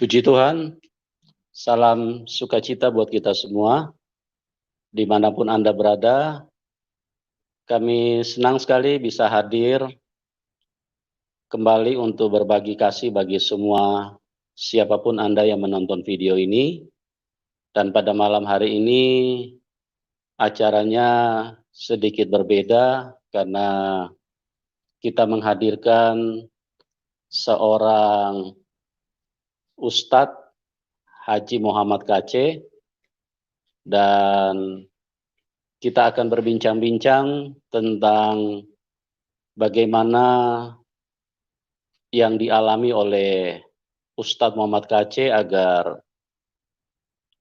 Puji Tuhan, salam sukacita buat kita semua, dimanapun Anda berada. Kami senang sekali bisa hadir kembali untuk berbagi kasih bagi semua siapapun Anda yang menonton video ini. Dan pada malam hari ini acaranya sedikit berbeda karena kita menghadirkan seorang Ustadz Haji Muhammad KC, dan kita akan berbincang-bincang tentang bagaimana yang dialami oleh Ustadz Muhammad KC agar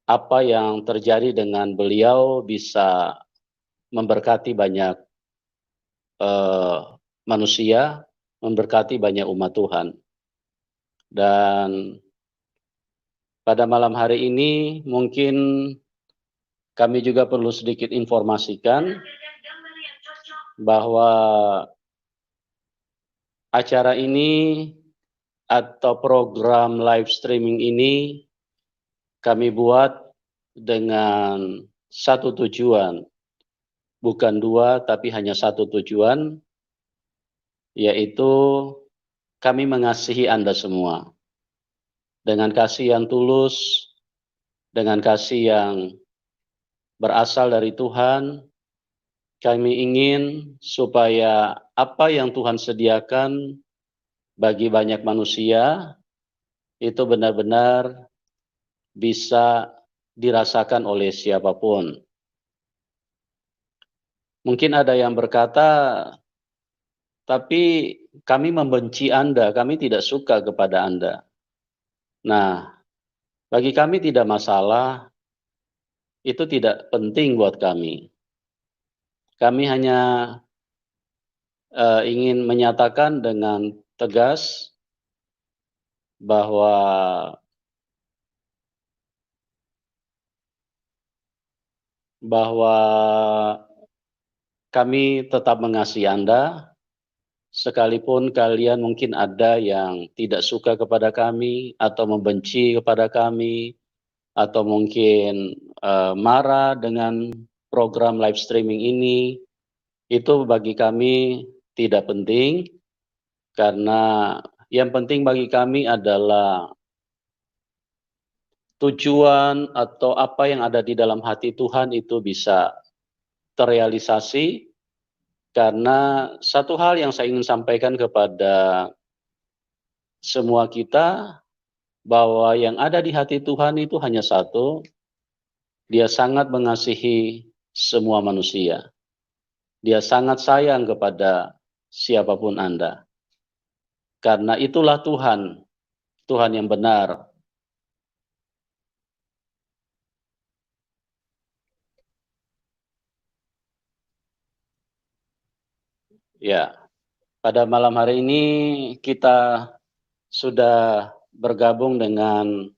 apa yang terjadi dengan beliau bisa memberkati banyak manusia, memberkati banyak umat Tuhan. Dan pada malam hari ini mungkin kami juga perlu sedikit informasikan bahwa acara ini atau program live streaming ini kami buat dengan satu tujuan, bukan dua tapi hanya satu tujuan, yaitu kami mengasihi Anda semua. Dengan kasih yang tulus, dengan kasih yang berasal dari Tuhan, kami ingin supaya apa yang Tuhan sediakan bagi banyak manusia itu benar-benar bisa dirasakan oleh siapapun. Mungkin ada yang berkata, tapi kami membenci Anda, kami tidak suka kepada Anda. Nah, bagi kami tidak masalah, itu tidak penting buat kami. Kami hanya ingin menyatakan dengan tegas bahwa kami tetap mengasihi Anda, sekalipun kalian mungkin ada yang tidak suka kepada kami, atau membenci kepada kami, atau mungkin marah dengan program live streaming ini. Itu bagi kami tidak penting, karena yang penting bagi kami adalah tujuan atau apa yang ada di dalam hati Tuhan itu bisa terrealisasi. Karena satu hal yang saya ingin sampaikan kepada semua kita, bahwa yang ada di hati Tuhan itu hanya satu, Dia sangat mengasihi semua manusia. Dia sangat sayang kepada siapapun Anda. Karena itulah Tuhan, Tuhan yang benar. Ya, pada malam hari ini kita sudah bergabung dengan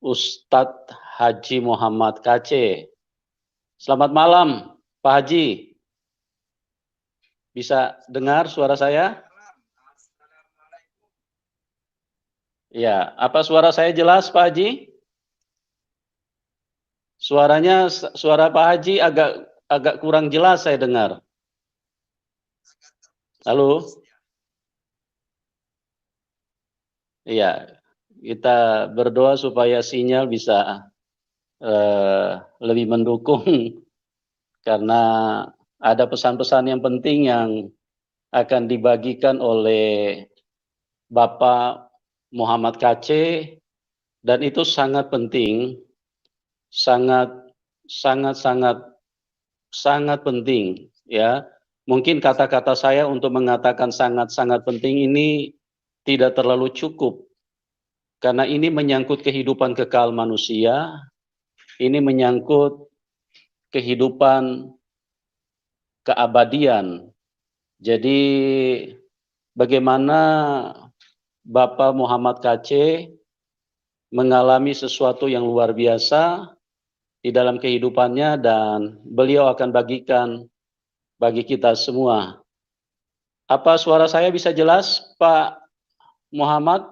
Ustadz Haji Muhammad KC. Selamat malam, Pak Haji. Bisa dengar suara saya? Ya, apa suara saya jelas, Pak Haji? Suara Pak Haji agak kurang jelas saya dengar. Halo? Iya, kita berdoa supaya sinyal bisa lebih mendukung, karena ada pesan-pesan yang penting yang akan dibagikan oleh Bapak Muhammad KC, dan itu sangat penting, sangat penting, ya. Mungkin kata-kata saya untuk mengatakan sangat penting ini tidak terlalu cukup, karena ini menyangkut kehidupan kekal manusia, ini menyangkut kehidupan keabadian. Jadi bagaimana Bapak Muhammad KC mengalami sesuatu yang luar biasa di dalam kehidupannya, dan beliau akan bagikan bagi kita semua. Apa suara saya bisa jelas, Pak Muhammad?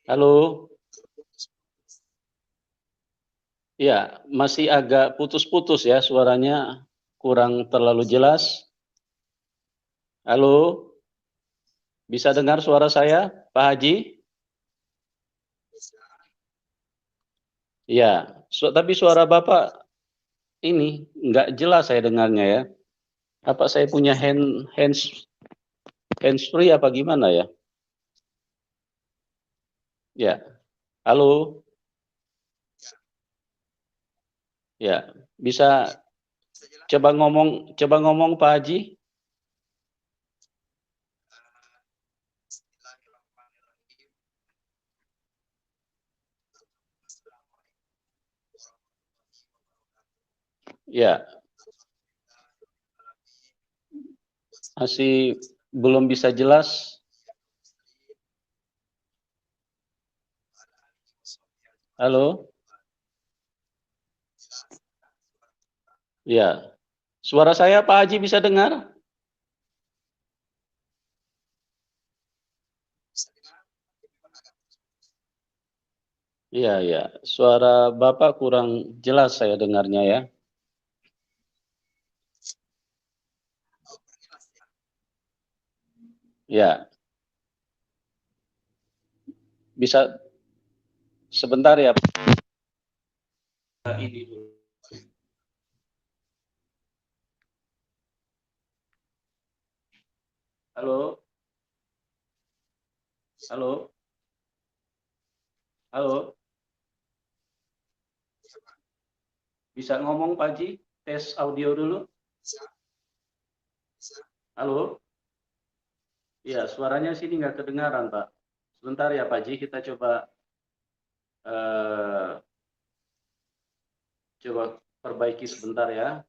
Halo? Ya, masih agak putus-putus ya suaranya, kurang terlalu jelas. Halo? Bisa dengar suara saya, Pak Haji? Ya, tapi suara Bapak ini nggak jelas saya dengarnya ya. Apa saya punya hands free apa gimana ya? Ya, halo? Ya, bisa coba ngomong Pak Haji? Ya, masih belum bisa jelas. Halo? Ya, suara saya Pak Haji bisa dengar? Iya, ya. Suara Bapak kurang jelas saya dengarnya ya. Ya, bisa sebentar ya. Ini dulu. Halo? Halo? Halo? Bisa ngomong Pak Haji? Tes audio dulu. Halo? Iya, suaranya sini nggak kedengaran, Pak. Sebentar ya, Pak Haji, kita eh, coba perbaiki sebentar ya.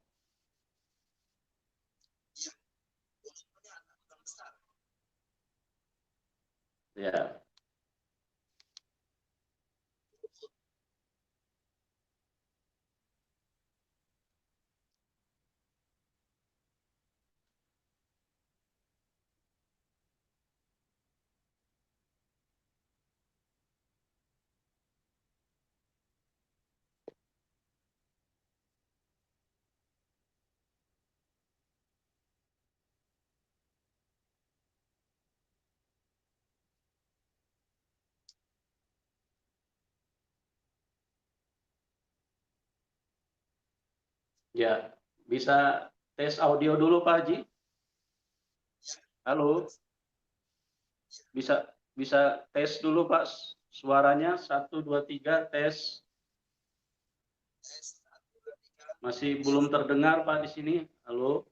Ya, ya. Bisa tes audio dulu, Pak Haji? Halo? Bisa bisa tes dulu, Pak. Suaranya 1 2 3 tes. Masih belum terdengar, Pak, di sini. Halo?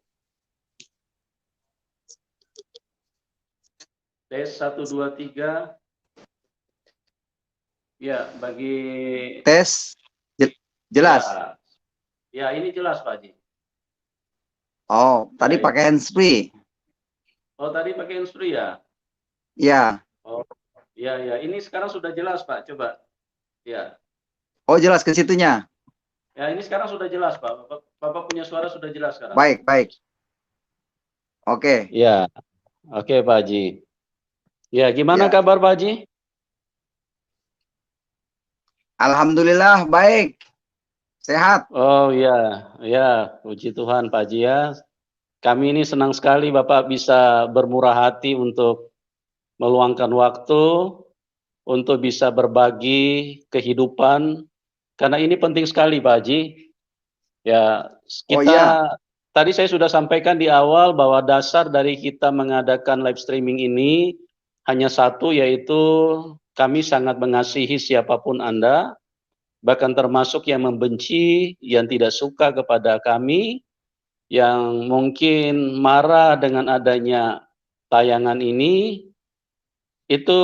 Tes 1 2 3. Ya, bagi Tes jelas. ya, ya ini jelas Pak Haji. Oh, tadi Ya, pakai handsfree. oh tadi pakai handsfree ya? Ya. Oh, ya ya. Ini sekarang sudah jelas Pak. Coba. Ya. Oh, jelas ke situnya. Ya ini sekarang sudah jelas Pak. Bapak punya suara sudah jelas sekarang. Baik, baik. Oke. Ya, oke Pak Haji. Ya, gimana Ya. kabar Pak Haji? Alhamdulillah baik. Sehat. Oh ya, ya, puji Tuhan Pak Haji ya. Kami ini senang sekali Bapak bisa bermurah hati untuk meluangkan waktu untuk bisa berbagi kehidupan, karena ini penting sekali Pak Haji. Ya, Oh iya. tadi saya sudah sampaikan di awal bahwa dasar dari kita mengadakan live streaming ini hanya satu, yaitu kami sangat mengasihi siapapun Anda, bahkan termasuk yang membenci, yang tidak suka kepada kami, yang mungkin marah dengan adanya tayangan ini. Itu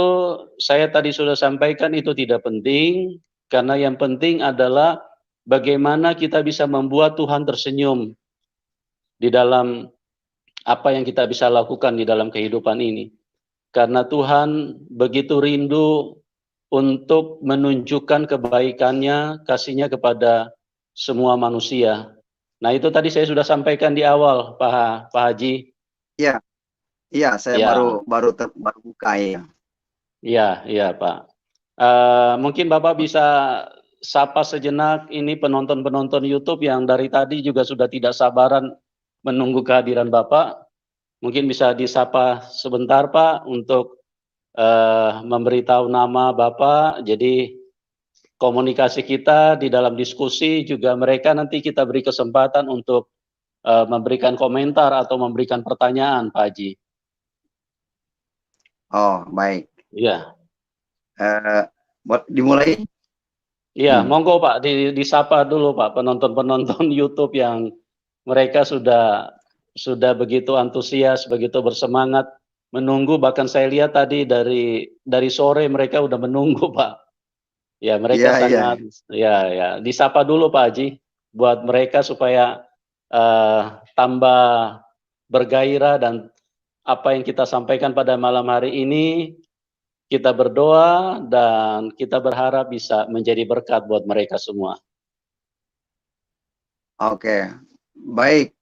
saya tadi sudah sampaikan, itu tidak penting, karena yang penting adalah bagaimana kita bisa membuat Tuhan tersenyum di dalam apa yang kita bisa lakukan di dalam kehidupan ini. Karena Tuhan begitu rindu untuk menunjukkan kebaikannya, kasihnya kepada semua manusia. Nah itu tadi saya sudah sampaikan di awal, Pak Haji. Iya. Iya, saya Ya, baru buka ya. iya Pak. Mungkin Bapak bisa sapa sejenak ini penonton-penonton YouTube yang dari tadi juga sudah tidak sabaran menunggu kehadiran Bapak. Mungkin bisa disapa sebentar Pak untuk memberitahu nama Bapak. Jadi komunikasi kita di dalam diskusi juga mereka nanti kita beri kesempatan untuk memberikan komentar atau memberikan pertanyaan Pak Haji. Oh, baik. Iya. Dimulai? Iya, monggo Pak, disapa dulu Pak penonton-penonton YouTube yang mereka sudah begitu antusias, begitu bersemangat menunggu, bahkan saya lihat tadi dari sore mereka udah menunggu Pak. Ya, mereka sangat ya, disapa dulu Pak Haji buat mereka supaya tambah bergairah, dan apa yang kita sampaikan pada malam hari ini kita berdoa dan kita berharap bisa menjadi berkat buat mereka semua. Oke, baik.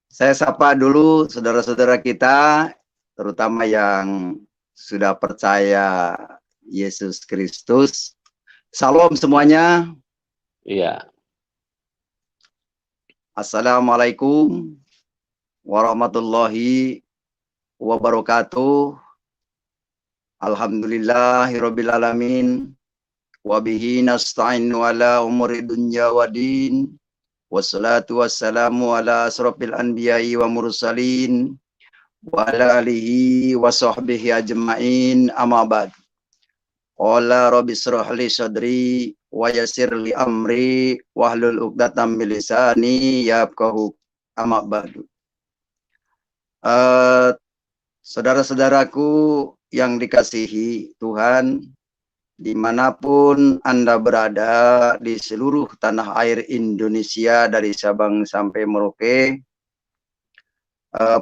Saya sapa dulu saudara-saudara kita, terutama yang sudah percaya Yesus Kristus. Salam semuanya. Iya. Assalamualaikum warahmatullahi wabarakatuh. Alhamdulillahirabbil alamin. Wa bihi nasta'inu ala umuri dunya waddin. Wassalatu wassalamu ala asrofil anbiya'i wa mursalin wa ala alihi wa sahbihi ajma'in, amma ba'd. Qala rabbi shrah li sadri wa yassir li amri wahlul 'uqdatam min lisani yafqahu amma ba'du. Saudara-saudaraku yang dikasihi Tuhan, dimanapun Anda berada di seluruh tanah air Indonesia dari Sabang sampai Merauke,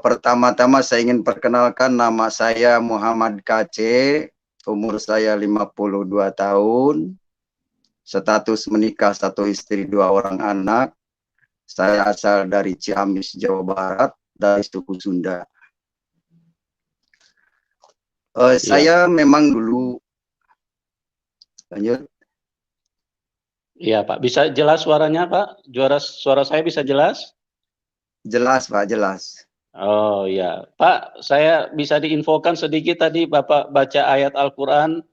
pertama-tama saya ingin perkenalkan, nama saya Muhammad KC, umur saya 52 tahun, status menikah, 1 istri 2 orang anak. Saya asal dari Ciamis, Jawa Barat, dari suku Sunda. Saya memang dulu, lanjut. Iya Pak, bisa jelas suaranya Pak? Suara saya bisa jelas? Jelas Pak, jelas. Oh ya, Pak, saya bisa diinfokan sedikit tadi Bapak baca ayat Al-Quran,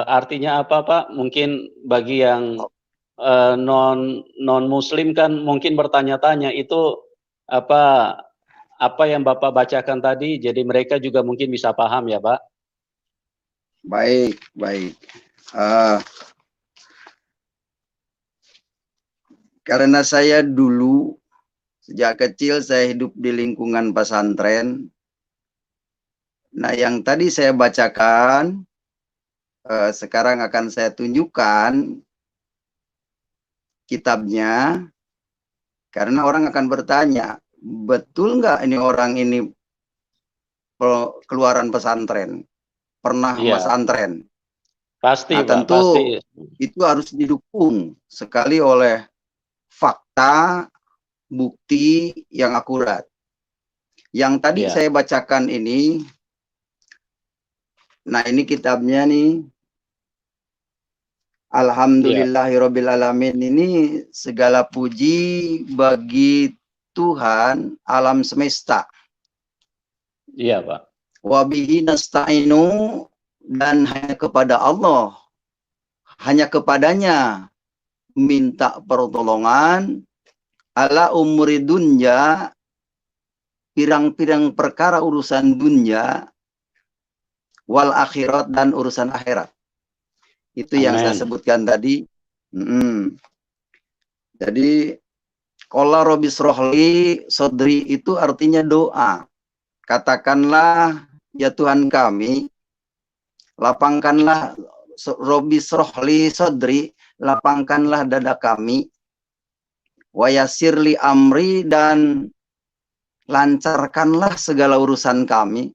artinya apa Pak? Mungkin bagi yang non Muslim kan mungkin bertanya-tanya itu apa yang Bapak bacakan tadi, jadi mereka juga mungkin bisa paham ya Pak. Baik, baik. Karena saya dulu sejak kecil saya hidup di lingkungan pesantren. Nah, yang tadi saya bacakan sekarang akan saya tunjukkan kitabnya, karena orang akan bertanya, betul nggak ini orang ini keluaran pesantren, pernah pesantren? Pasti, nah, Pak, tentu pasti. Itu harus didukung sekali oleh fakta, bukti yang akurat. Yang tadi saya bacakan ini, nah ini kitabnya nih, Alhamdulillahirabbil alamin, ini segala puji bagi Tuhan alam semesta. Iya Pak. Wa bihi nasta'inu, dan hanya kepada Allah, hanya kepadanya minta pertolongan, ala umuri dunya, pirang-pirang perkara urusan dunia, wal akhirat, dan urusan akhirat. Itu yang saya sebutkan tadi. Jadi qala rabbi shrahli sadri itu artinya doa. Katakanlah, ya Tuhan kami, lapangkanlah, rabbi shrahli sadri, lapangkanlah dada kami, wa yassirli amri, dan lancarkanlah segala urusan kami,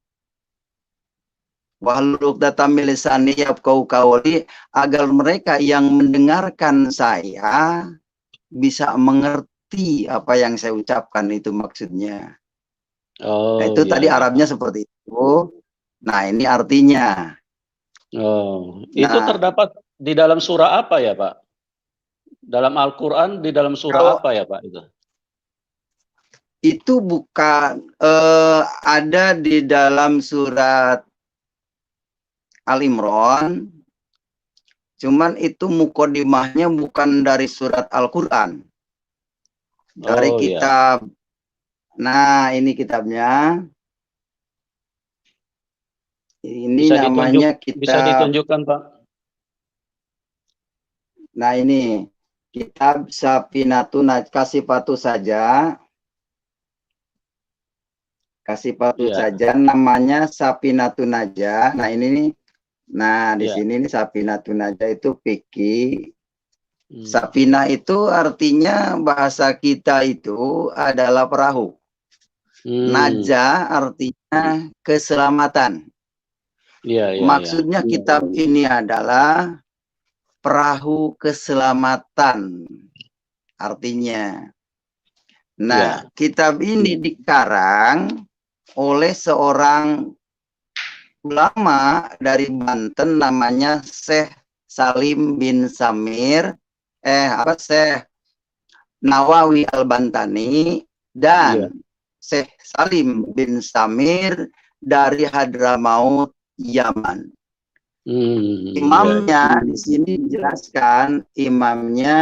wahlul 'uqdatam min lisani yafqahu qawli, agar mereka yang mendengarkan saya bisa mengerti apa yang saya ucapkan, itu maksudnya. Nah, itu tadi Arabnya seperti itu. Nah, ini artinya. Oh, itu Nah, terdapat di dalam surah apa ya, Pak? Dalam Al-Quran di dalam surah kalau apa ya, Pak, itu? itu bukan ada di dalam surat Al Imran, cuman itu mukodimahnya bukan dari surat Al-Quran, dari Oh ya, kitab. Nah, ini kitabnya. Ini namanya bisa kitab. ditunjukkan, Pak? Nah, ini kitab Safinatun Kasifatu saja. Kasifatu Iya, saja namanya Safinatun Naja. Nah, ini nih. Nah, di iya. sini nih Safinatun Naja itu fikih. Hmm. Safina itu artinya bahasa kita itu adalah perahu. Hmm. Naja artinya keselamatan. Iya, iya, iya. Maksudnya kitab ini adalah perahu keselamatan artinya. Nah, Iya. kitab ini dikarang oleh seorang ulama dari Banten namanya Syekh Salim bin Samir, Syekh Nawawi Al-Bantani Iya. dan Syekh Salim bin Samir dari Hadramaut, Yaman. Iya, iya. Imamnya di sini dijelaskan imamnya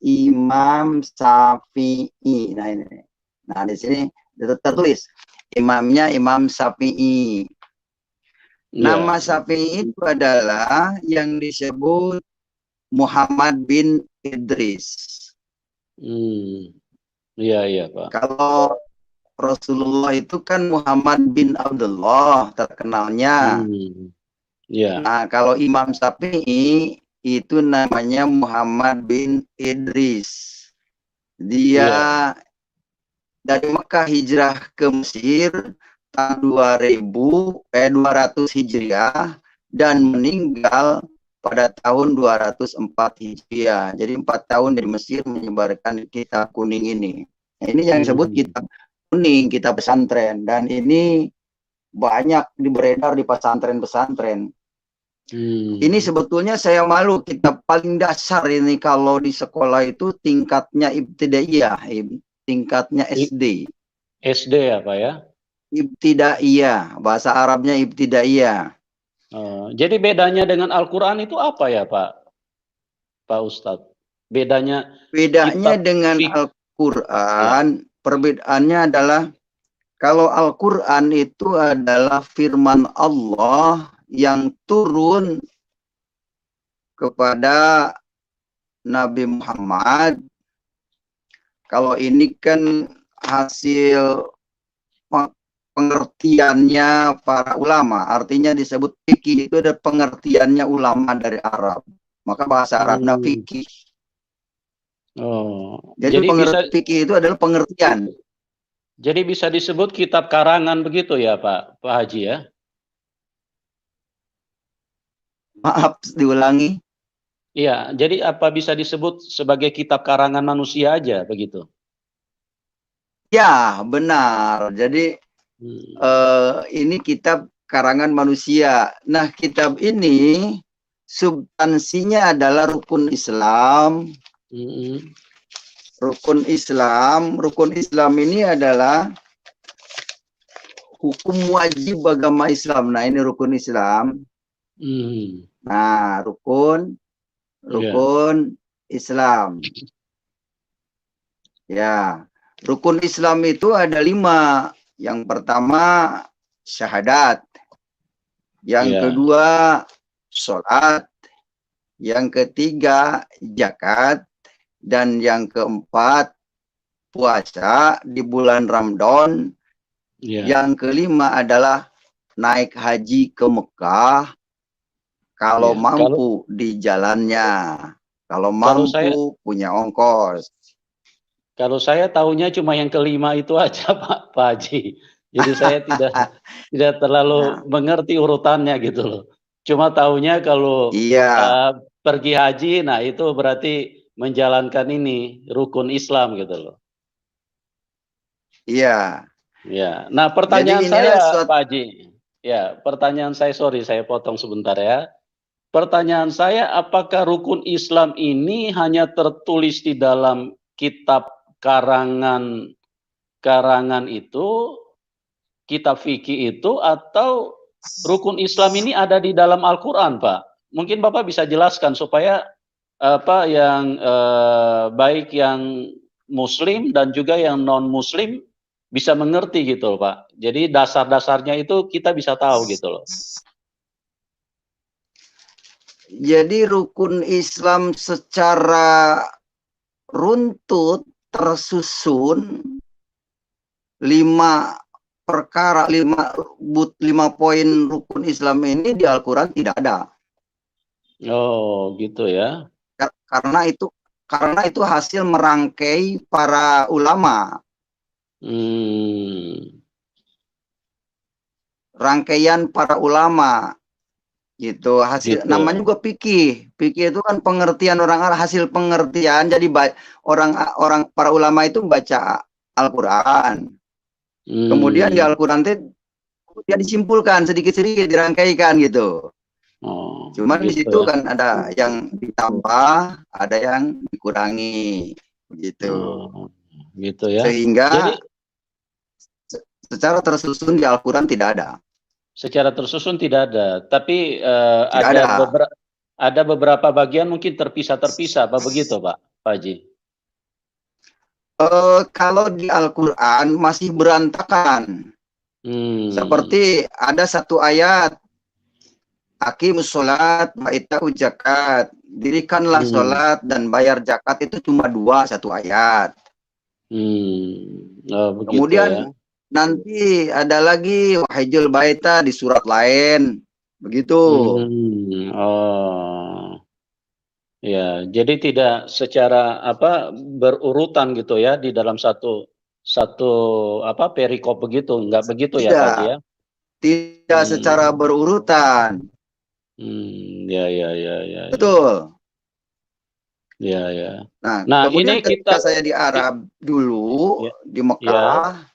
Imam Syafi'i. Nah ini. Nah di sini tertulis imamnya Imam Syafi'i. Nama Iya. Syafi'i itu adalah yang disebut Muhammad bin Idris. Hmm. Iya, iya, Pak. Kalau Rasulullah itu kan Muhammad bin Abdullah terkenalnya. Hmm. Iya. Nah, kalau Imam Syafi'i itu namanya Muhammad bin Idris. Dia Iya. dari Mekah hijrah ke Mesir tahun 200 Hijriah dan meninggal pada tahun 204 Hijriah. Jadi 4 tahun di Mesir menyebarkan kitab kuning ini. Nah, ini yang disebut Hmm. kitab kuning, kitab pesantren. Dan ini banyak beredar di pesantren-pesantren. Ini Hmm. sebetulnya saya malu, kitab paling dasar ini kalau di sekolah itu tingkatnya ibtidaiyah, tingkatnya I- SD. SD ya, Pak ya? Ibtidaiyah, bahasa Arabnya ibtidaiyah. Jadi bedanya dengan Al-Quran itu apa ya, Pak Ustadz? Bedanya Bedanya kitab dengan fik, ya. Al-Quran, perbedaannya adalah kalau Al-Quran itu adalah firman Allah yang turun kepada Nabi Muhammad. Kalau ini kan hasil pengertiannya para ulama, artinya disebut fikih itu ada pengertiannya ulama dari Arab. Maka bahasa Arabnya Hmm. fikih. Oh, Jadi fikih itu adalah pengertian. jadi bisa disebut kitab karangan begitu ya, Pak Haji ya? Maaf, diulangi. Iya, jadi apa bisa disebut sebagai kitab karangan manusia aja begitu? Ya, benar. Jadi ini kitab karangan manusia. Nah, kitab ini substansinya adalah rukun Islam. Rukun Islam ini adalah hukum wajib agama Islam. Nah, ini rukun Islam. Nah, rukun Islam. Ya, rukun Islam itu ada 5. Yang pertama syahadat. Yang kedua sholat. Yang ketiga zakat. Dan yang keempat puasa di bulan Ramadan. Yang kelima adalah naik haji ke Mekah kalau mampu di jalannya. Kalau mampu punya ongkos. Kalau saya tahunya cuma yang kelima itu aja Pak Haji. Jadi saya tidak terlalu mengerti urutannya gitu loh. Cuma tahunya kalau pergi haji, nah itu berarti menjalankan ini rukun Islam gitu loh. Iya. Ya. Nah pertanyaan saya Pak Haji. Ya, pertanyaan saya, sorry saya potong sebentar ya. pertanyaan saya, apakah rukun Islam ini hanya tertulis di dalam kitab karangan itu, kitab fikih itu, atau rukun Islam ini ada di dalam Al-Quran, Pak? Mungkin Bapak bisa jelaskan supaya yang baik yang Muslim dan juga yang non Muslim bisa mengerti gitu loh, Pak. Jadi dasar-dasarnya itu kita bisa tahu gitu loh. Jadi rukun Islam secara runtut tersusun 5 perkara, 5 poin rukun Islam ini di Al-Quran tidak ada. Oh, gitu ya. Karena itu hasil merangkai para ulama. Rangkaian para ulama gitu, hasil Gitu. namanya juga fikih. Fikih itu kan pengertian orang Arab, hasil pengertian. Jadi orang para ulama itu baca Al-Qur'an. Kemudian di Al-Qur'an itu dia disimpulkan sedikit-sedikit, dirangkaikan gitu. Oh, Cuman gitu di situ ya. kan ada yang ditambah, ada yang dikurangi begitu. Oh, gitu ya. Sehingga Jadi secara tersusun di Al-Qur'an tidak ada. secara tersusun tidak ada, tapi Tidak ada beberapa bagian mungkin terpisah-terpisah, apa begitu, Pak Haji? Kalau di Al-Qur'an masih berantakan. Seperti ada satu ayat, aqimus sholat wa ita'u zakat, dirikanlah sholat dan bayar zakat, itu cuma 2 satu ayat. Oh, begitu Kemudian ya. nanti ada lagi wahijul baita di surat lain, begitu. Oh, ya. Jadi tidak secara berurutan gitu ya di dalam satu perikop begitu, enggak begitu ya, Pak Haji ya? Tidak secara berurutan. Ya. Betul. Ya. Nah, kemudian ini ketika saya di Arab dulu, di Mekah,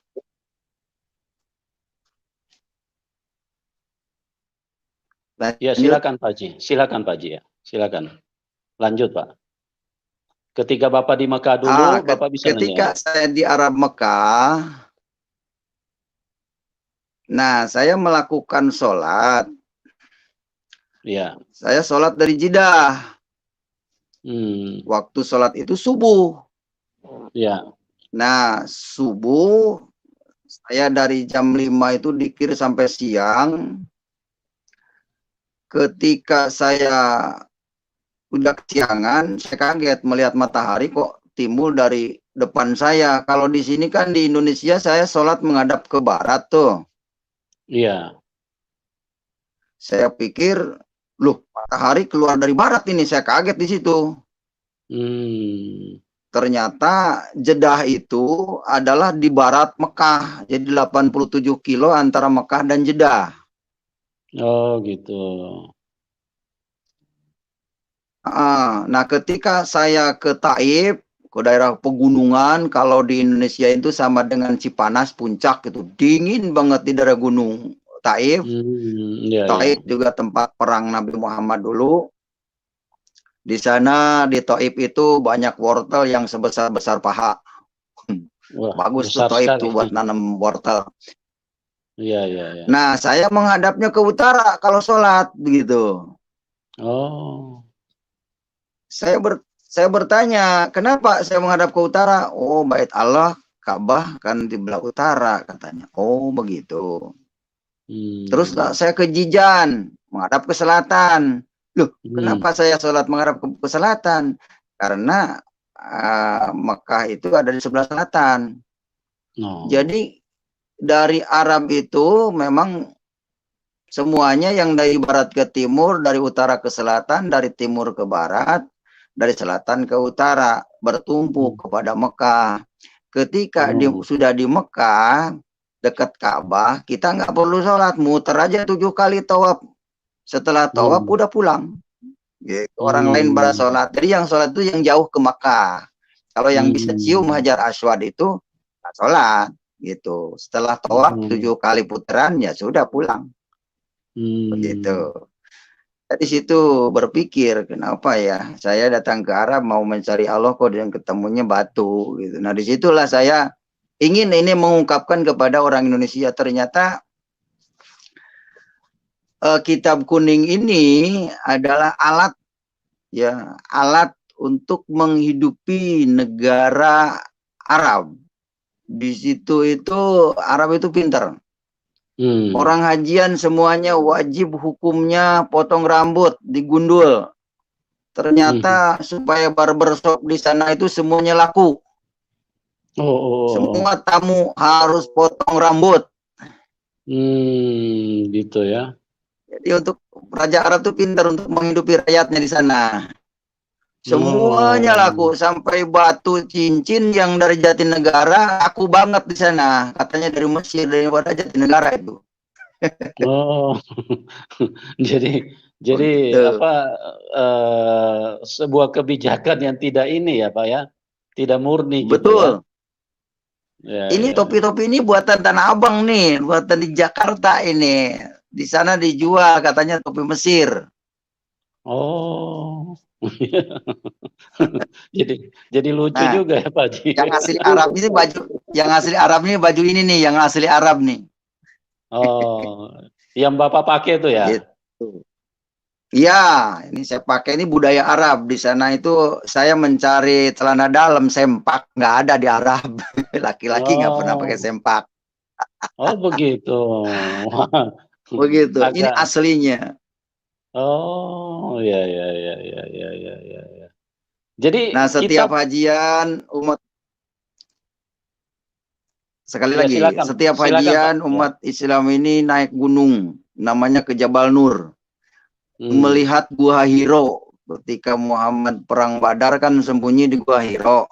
ya silakan Pak Haji, ya, silakan. Lanjut Pak. Ketika Bapak di Mekah dulu, Bapak bisa nanya. Ketika saya di Arab Mekah, nah saya melakukan sholat. Ya. Saya sholat dari Jeddah. Waktu sholat itu subuh. Ya. Nah, subuh saya dari jam 5 itu dikir sampai siang. Ketika saya udah kesiangan, saya kaget melihat matahari kok timbul dari depan saya. Kalau di sini kan di Indonesia saya sholat menghadap ke barat tuh. Iya. Saya pikir, loh matahari keluar dari barat ini, saya kaget di situ. Ternyata Jeddah itu adalah di barat Mekah, jadi 87 kilo antara Mekah dan Jeddah. Oh gitu. Nah ketika saya ke Taif, ke daerah pegunungan, kalau di Indonesia itu sama dengan Cipanas, puncak gitu, dingin banget di daerah gunung Taif. Taif juga tempat perang Nabi Muhammad dulu. Di sana di Taif itu banyak wortel yang sebesar-besar paha. Wah, bagus tuh Taif tuh buat nanam wortel. Iya. Nah, saya menghadapnya ke utara kalau sholat begitu. Oh. Saya bertanya, kenapa saya menghadap ke utara? Oh, bait Allah, Ka'bah kan di belah utara katanya. Oh, begitu. Terus saya ke Jijan, menghadap ke selatan. Loh, kenapa saya sholat menghadap ke selatan? Karena Mekah itu ada di sebelah selatan. Jadi dari Arab itu memang semuanya yang dari barat ke timur, dari utara ke selatan, dari timur ke barat, dari selatan ke utara, bertumpu kepada Mekah. Ketika sudah di Mekah, dekat Ka'bah, kita nggak perlu sholat, muter aja 7 kali tawaf. Setelah tawaf udah pulang. Gitu. Orang lain pada sholat. Jadi yang sholat itu yang jauh ke Mekah. Kalau yang bisa cium Hajar Aswad itu nggak sholat. Gitu. Setelah tawaf 7 kali putaran ya sudah pulang. Begitu. Di situ berpikir, kenapa ya saya datang ke Arab mau mencari Allah kok dan ketemunya batu gitu. Nah disitulah saya ingin ini mengungkapkan kepada orang Indonesia, ternyata kitab kuning ini adalah alat ya, alat untuk menghidupi negara Arab. Di situ itu Arab itu pintar. Orang hajian semuanya wajib hukumnya potong rambut, digundul. Ternyata supaya barbershop di sana itu semuanya laku. Semua tamu harus potong rambut. Gitu ya. Jadi untuk Raja Arab itu pintar untuk menghidupi rakyatnya di sana. Semuanya laku, sampai batu cincin yang dari Jatinegara laku banget di sana. Katanya dari Mesir, daripada Jatinegara itu. Oh, jadi apa sebuah kebijakan yang tidak ini ya Pak ya, tidak murni gitu ya. Betul. Ya, Ini topi-topi ini buatan Tanah Abang nih, buatan di Jakarta ini. Di sana dijual katanya topi Mesir. Oh, jadi lucu Nah, juga ya Pak Haji. yang asli Arab ini baju, yang asli Arab ini baju ini nih, yang asli Arab nih. Oh, yang Bapak pakai itu ya? Gitu. Iya, ini saya pakai, ini budaya Arab. Di sana itu saya mencari celana dalam sempak, nggak ada di Arab. Laki-laki nggak pernah pakai sempak. Oh begitu. Begitu. Ini Agak. aslinya. Oh ya ya ya ya ya ya ya. Ya. Jadi Nah, setiap hajian umat, sekali ya, lagi, silakan, setiap silakan, hajian Pak. umat Islam ini naik gunung, namanya ke Jabal Nur, melihat Gua Hiro. Ketika Muhammad perang Badar kan sembunyi di Gua Hiro.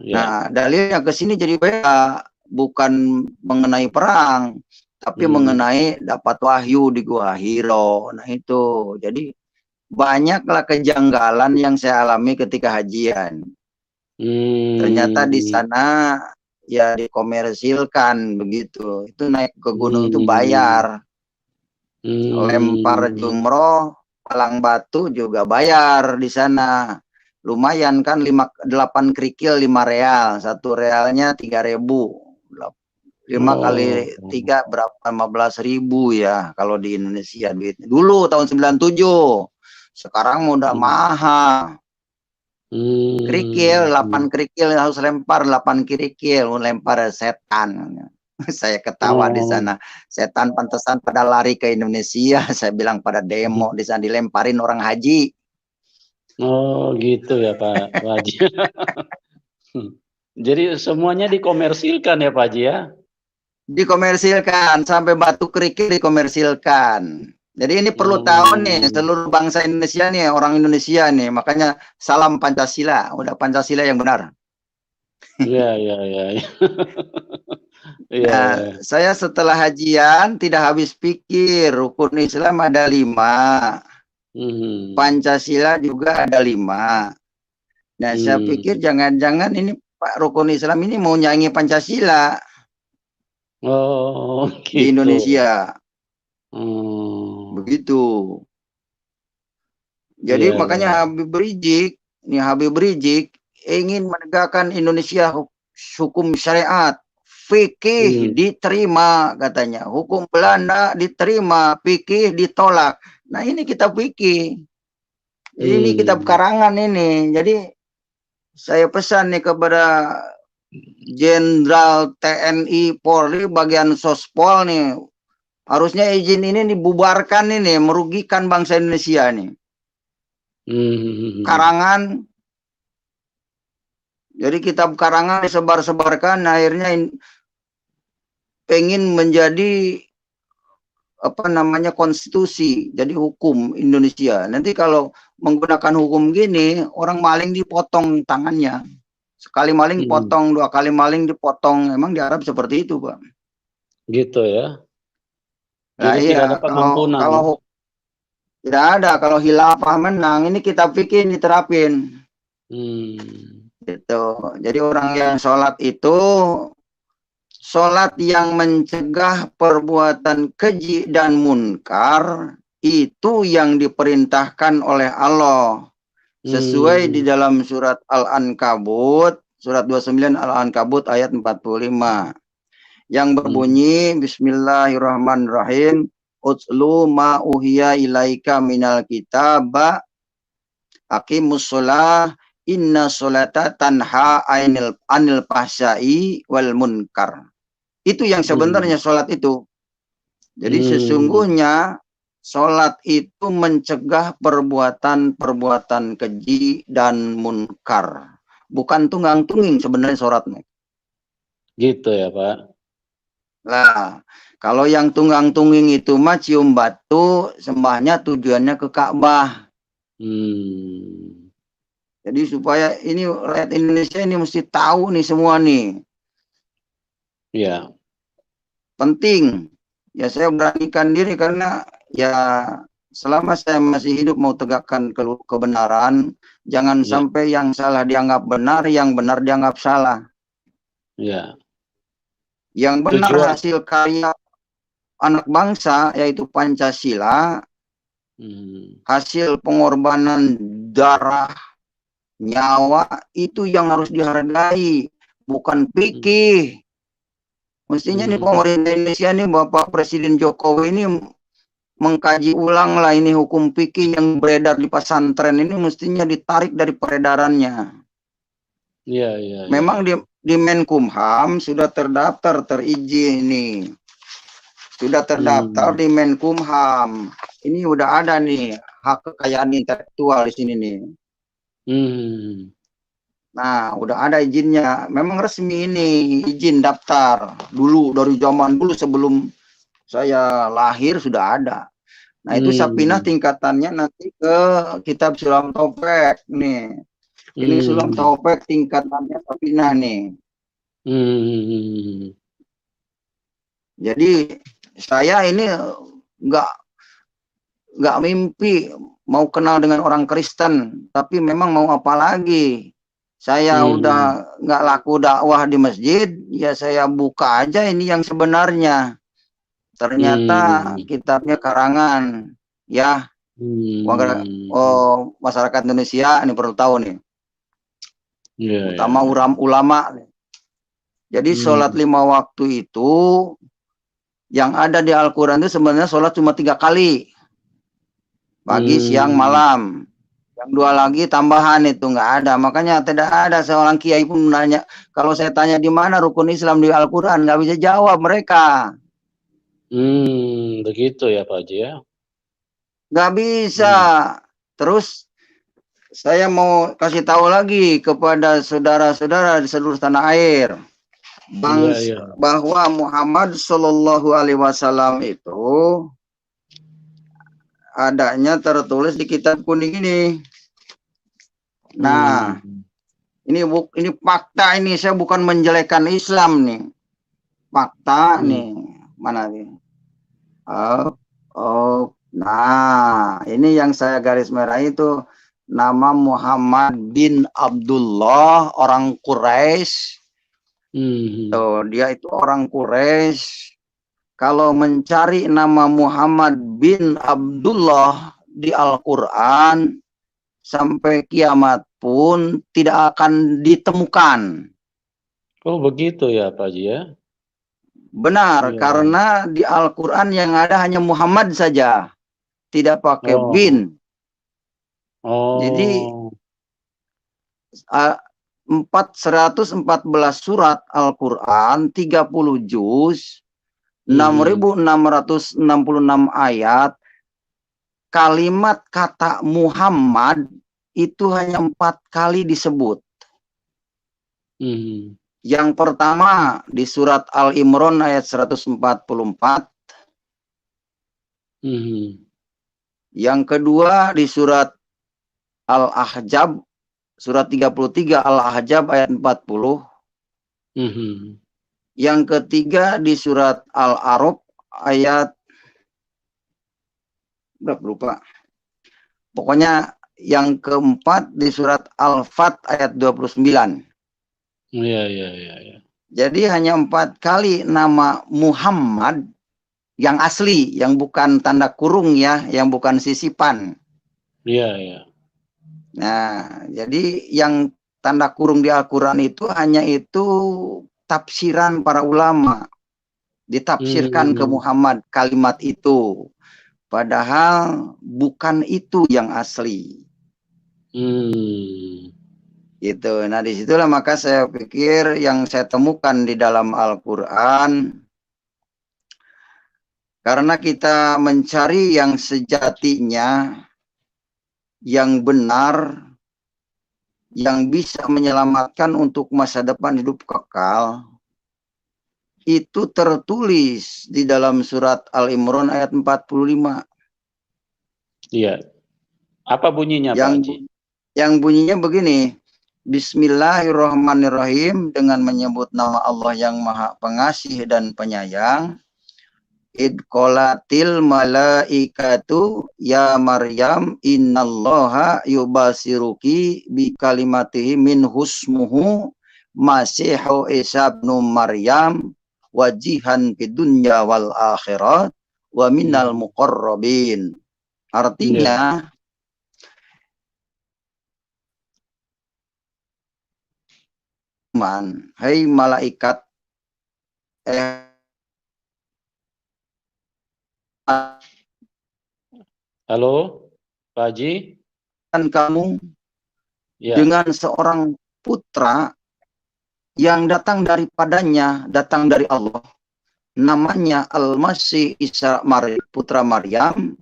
Ya. Nah, dalilnya ke sini jadi beda, bukan mengenai perang, tapi mengenai dapat wahyu di Gua Hiro. Nah itu, jadi banyaklah kejanggalan yang saya alami ketika hajian. Ternyata di sana ya dikomersilkan begitu. Itu naik ke gunung itu bayar. Lempar jumroh, palang batu juga bayar di sana. Lumayan kan, 8 kerikil 5 real. 1 realnya 3.000. 5 kali 3 berapa? 15.000 ya kalau di Indonesia duitnya. Dulu tahun 97. Sekarang udah mahal. Kerikil, 8 kerikil harus lempar, 8 kerikil, lempar setan. Saya ketawa di sana. Setan pantesan pada lari ke Indonesia. Saya bilang pada demo di sana, dilemparin orang haji. Oh gitu ya Pak Haji. Jadi semuanya dikomersilkan ya Pak Haji ya? Dikomersilkan, sampai batu kerikil dikomersilkan. Jadi ini perlu tahu nih, seluruh bangsa Indonesia nih, orang Indonesia nih, makanya salam Pancasila, udah Pancasila yang benar. Iya, iya, iya. Nah, saya setelah hajian tidak habis pikir, rukun Islam ada 5, Pancasila juga ada 5. Nah, saya pikir jangan-jangan ini Pak rukun Islam ini mau nyanyi Pancasila. Oh, gitu. Di Indonesia. Begitu. Jadi makanya Habib Rizik ingin menegakkan Indonesia hukum syariat, fikih diterima katanya, hukum Belanda diterima, fikih ditolak. Nah ini kitab fikih, ini kitab karangan ini. Jadi saya pesan nih kepada Jenderal TNI Polri bagian Sospol nih, harusnya izin ini dibubarkan ini, merugikan bangsa Indonesia nih. Karangan, jadi kitab karangan disebar-sebarkan, akhirnya pengen menjadi apa namanya konstitusi, jadi hukum Indonesia. Nanti kalau menggunakan hukum gini, orang maling dipotong tangannya. Sekali maling potong, 2 kali maling dipotong. Emang di Arab seperti itu, Pak. Gitu ya. Nah, jadi tidak ada pengampunan. Kalau tidak ada, kalau khilafah menang, ini kitab fikih diterapin. Gitu. Jadi orang yang sholat itu sholat yang mencegah perbuatan keji dan munkar, itu yang diperintahkan oleh Allah. Sesuai di dalam surat Al-Ankabut, surat 29 Al-Ankabut ayat 45. Yang berbunyi, Bismillahirrahmanirrahim, Utslu ma uhiya ilaika minal kitaba, aqimus sholah, inna sholata tanha anil fahsya'i wal munkar. Itu yang sebenarnya sholat itu. Jadi sesungguhnya sholat itu mencegah perbuatan-perbuatan keji dan munkar. Bukan tunggang-tunging sebenarnya sholatnya. Gitu ya Pak. Lah, kalau yang tunggang-tunging itu mah cium batu, sembahnya tujuannya ke Ka'bah. Jadi supaya ini rakyat Indonesia ini mesti tahu nih semua nih. Iya. Penting. Ya saya beranikan diri karena ya selama saya masih hidup mau tegakkan kebenaran, jangan sampai yang salah dianggap benar, yang benar dianggap salah. Iya. Yang benar hasil karya anak bangsa yaitu Pancasila, hasil pengorbanan darah, nyawa, itu yang harus dihargai, bukan fikih. Mestinya nih pemerintah Indonesia nih Bapak Presiden Jokowi ini mengkaji ulang lah ini hukum fikih yang beredar di pesantren ini mestinya ditarik dari peredarannya. Iya. Memang di Menkumham sudah terdaftar terizin nih. Sudah terdaftar di Menkumham. Ini udah ada nih hak kekayaan intelektual di sini nih. Nah, udah ada izinnya. Memang resmi ini izin daftar. Dulu dari zaman dulu sebelum saya lahir sudah ada. Nah, itu Sapinah tingkatannya nanti ke kitab Sulam Taufik nih. Ini Sulam Taufik tingkatannya Sapinah nih. Jadi saya ini nggak mimpi mau kenal dengan orang Kristen, tapi memang mau apa lagi? Saya udah nggak laku dakwah di masjid, ya saya buka aja ini yang sebenarnya. Ternyata kitabnya karangan, ya. Masyarakat Indonesia ini perlu tahu nih. Utama ulama. Jadi sholat 5 waktu itu yang ada di Al-Quran itu sebenarnya sholat cuma 3 kali. Pagi, siang, malam. Yang 2 lagi tambahan itu nggak ada. Makanya tidak ada seorang kiai pun menanya. Kalau saya tanya di mana rukun Islam di Al-Quran, nggak bisa jawab mereka. Begitu ya Pak Haji ya? Nggak bisa. Terus saya mau kasih tahu lagi kepada saudara-saudara di seluruh tanah air. Bahwa Muhammad Shallallahu Alaihi Wasallam itu adanya tertulis di kitab kuning ini. Nah, ini fakta ini, saya bukan menjelekkan Islam nih. Fakta nih, mana nih? Nah, ini yang saya garis merah itu nama Muhammad bin Abdullah, orang Quraisy. Dia itu orang Quraisy. Kalau mencari nama Muhammad bin Abdullah di Al-Quran, sampai kiamat pun tidak akan ditemukan. Oh begitu ya Pak Haji ya? Benar, karena di Al-Quran yang ada hanya Muhammad saja. Tidak pakai bin. Jadi 114 surat Al-Quran, 30 juz, 6.666 ayat, kalimat kata Muhammad itu hanya 4 kali disebut. Yang pertama di surat Al-Imran ayat 144. Yang kedua di surat Al-Ahzab, surat 33 Al-Ahzab ayat 40. Yang ketiga di surat Al-A'raf ayat berapa lupa. Pokoknya yang keempat di surat Al-Fat ayat 29. Iya. Jadi hanya 4 kali nama Muhammad yang asli, yang bukan tanda kurung ya, yang bukan sisipan. Iya, iya. Nah, jadi yang tanda kurung di Al-Quran itu hanya itu tafsiran para ulama. Ditafsirkan ke Muhammad kalimat itu. Padahal bukan itu yang asli. Gitu. Nah, disitulah maka saya pikir yang saya temukan di dalam Al-Quran, karena kita mencari yang sejatinya, yang benar, yang bisa menyelamatkan untuk masa depan hidup kekal, itu tertulis di dalam surat Al-Imran ayat 45. Iya. Apa bunyinya, Pak Haji? Yang bunyinya begini, Bismillahirrahmanirrahim, dengan menyebut nama Allah yang Maha Pengasih dan Penyayang. Id qolatil malaikatu ya Maryam innallaha yubasiruki bi kalimatihi min husmuhu Masihu Isa ibnu Maryam wajihan fid dunya wal akhirat wa minal muqarrabin. Artinya, hai malaikat, Halo, Pak Haji? dan kamu Ya. dengan seorang putra yang datang daripadanya, datang dari Allah, namanya Al-Masih Isa putra Maryam,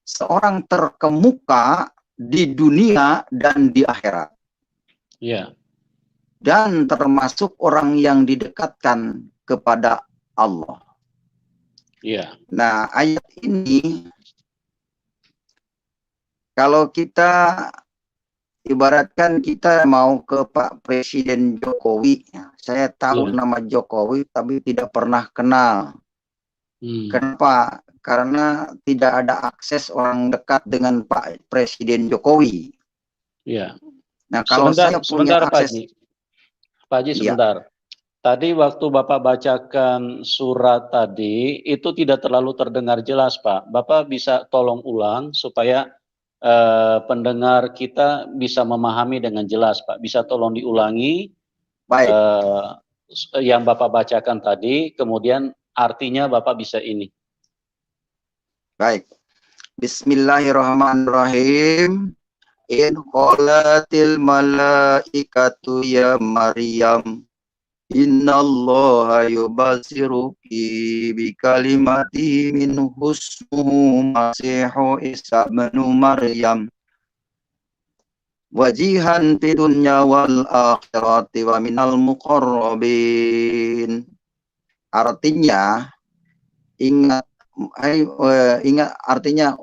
seorang terkemuka di dunia dan di akhirat. Ya. Dan termasuk orang yang didekatkan kepada Allah. Ya. Nah, ayat ini, kalau kita ibaratkan kita mau ke Pak Presiden Jokowi, saya tahu nama Jokowi tapi tidak pernah kenal. Kenapa? Karena tidak ada akses orang dekat dengan Pak Presiden Jokowi. Ya. Nah, kalau saya punya akses, Pak Haji, sebentar. Tadi waktu Bapak bacakan surat tadi, itu tidak terlalu terdengar jelas, Pak. Bapak bisa tolong ulang supaya pendengar kita bisa memahami dengan jelas, Pak. Bisa tolong diulangi. Baik. Yang Bapak bacakan tadi, kemudian artinya Bapak bisa ini. Baik. Bismillahirrahmanirrahim. In qolatil malaikatu ya Maryam innallaha yubasiruki bi kalimati min husmuhu Masihu Isa ibnu Maryam wajihan fid dunya wal akhirati wa minal muqarrabin. Artinya, ingat artinya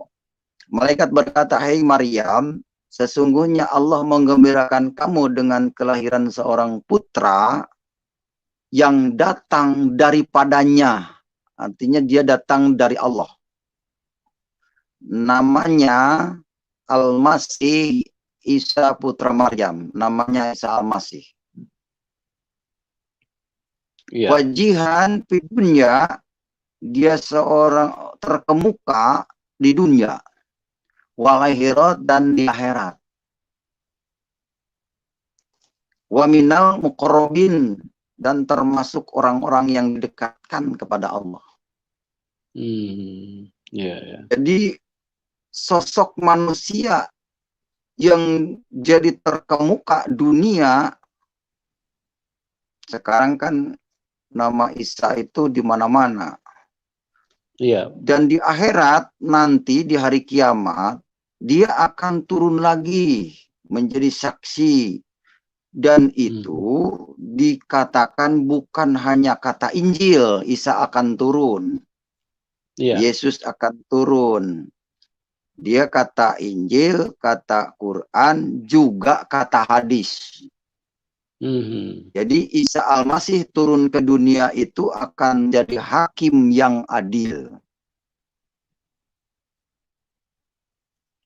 malaikat berkata, hai Maryam, sesungguhnya Allah menggembirakan kamu dengan kelahiran seorang putra yang datang daripadanya. Artinya dia datang dari Allah. Namanya Al-Masih Isa putra Maryam. Namanya Isa Al-Masih. Ya. Wajihan di dunia, dia seorang terkemuka di dunia. Wal akhirat, dan di akhirat. Wa minal muqarrabin, dan termasuk orang-orang yang didekatkan kepada Allah. Jadi sosok manusia yang jadi terkemuka dunia, sekarang kan nama Isa itu di mana-mana. Dan di akhirat nanti di hari kiamat, dia akan turun lagi menjadi saksi. Dan itu dikatakan bukan hanya kata Injil, Isa akan turun. Yesus akan turun. Dia kata Injil, kata Quran, juga kata hadis. Jadi Isa Al-Masih turun ke dunia itu akan jadi hakim yang adil.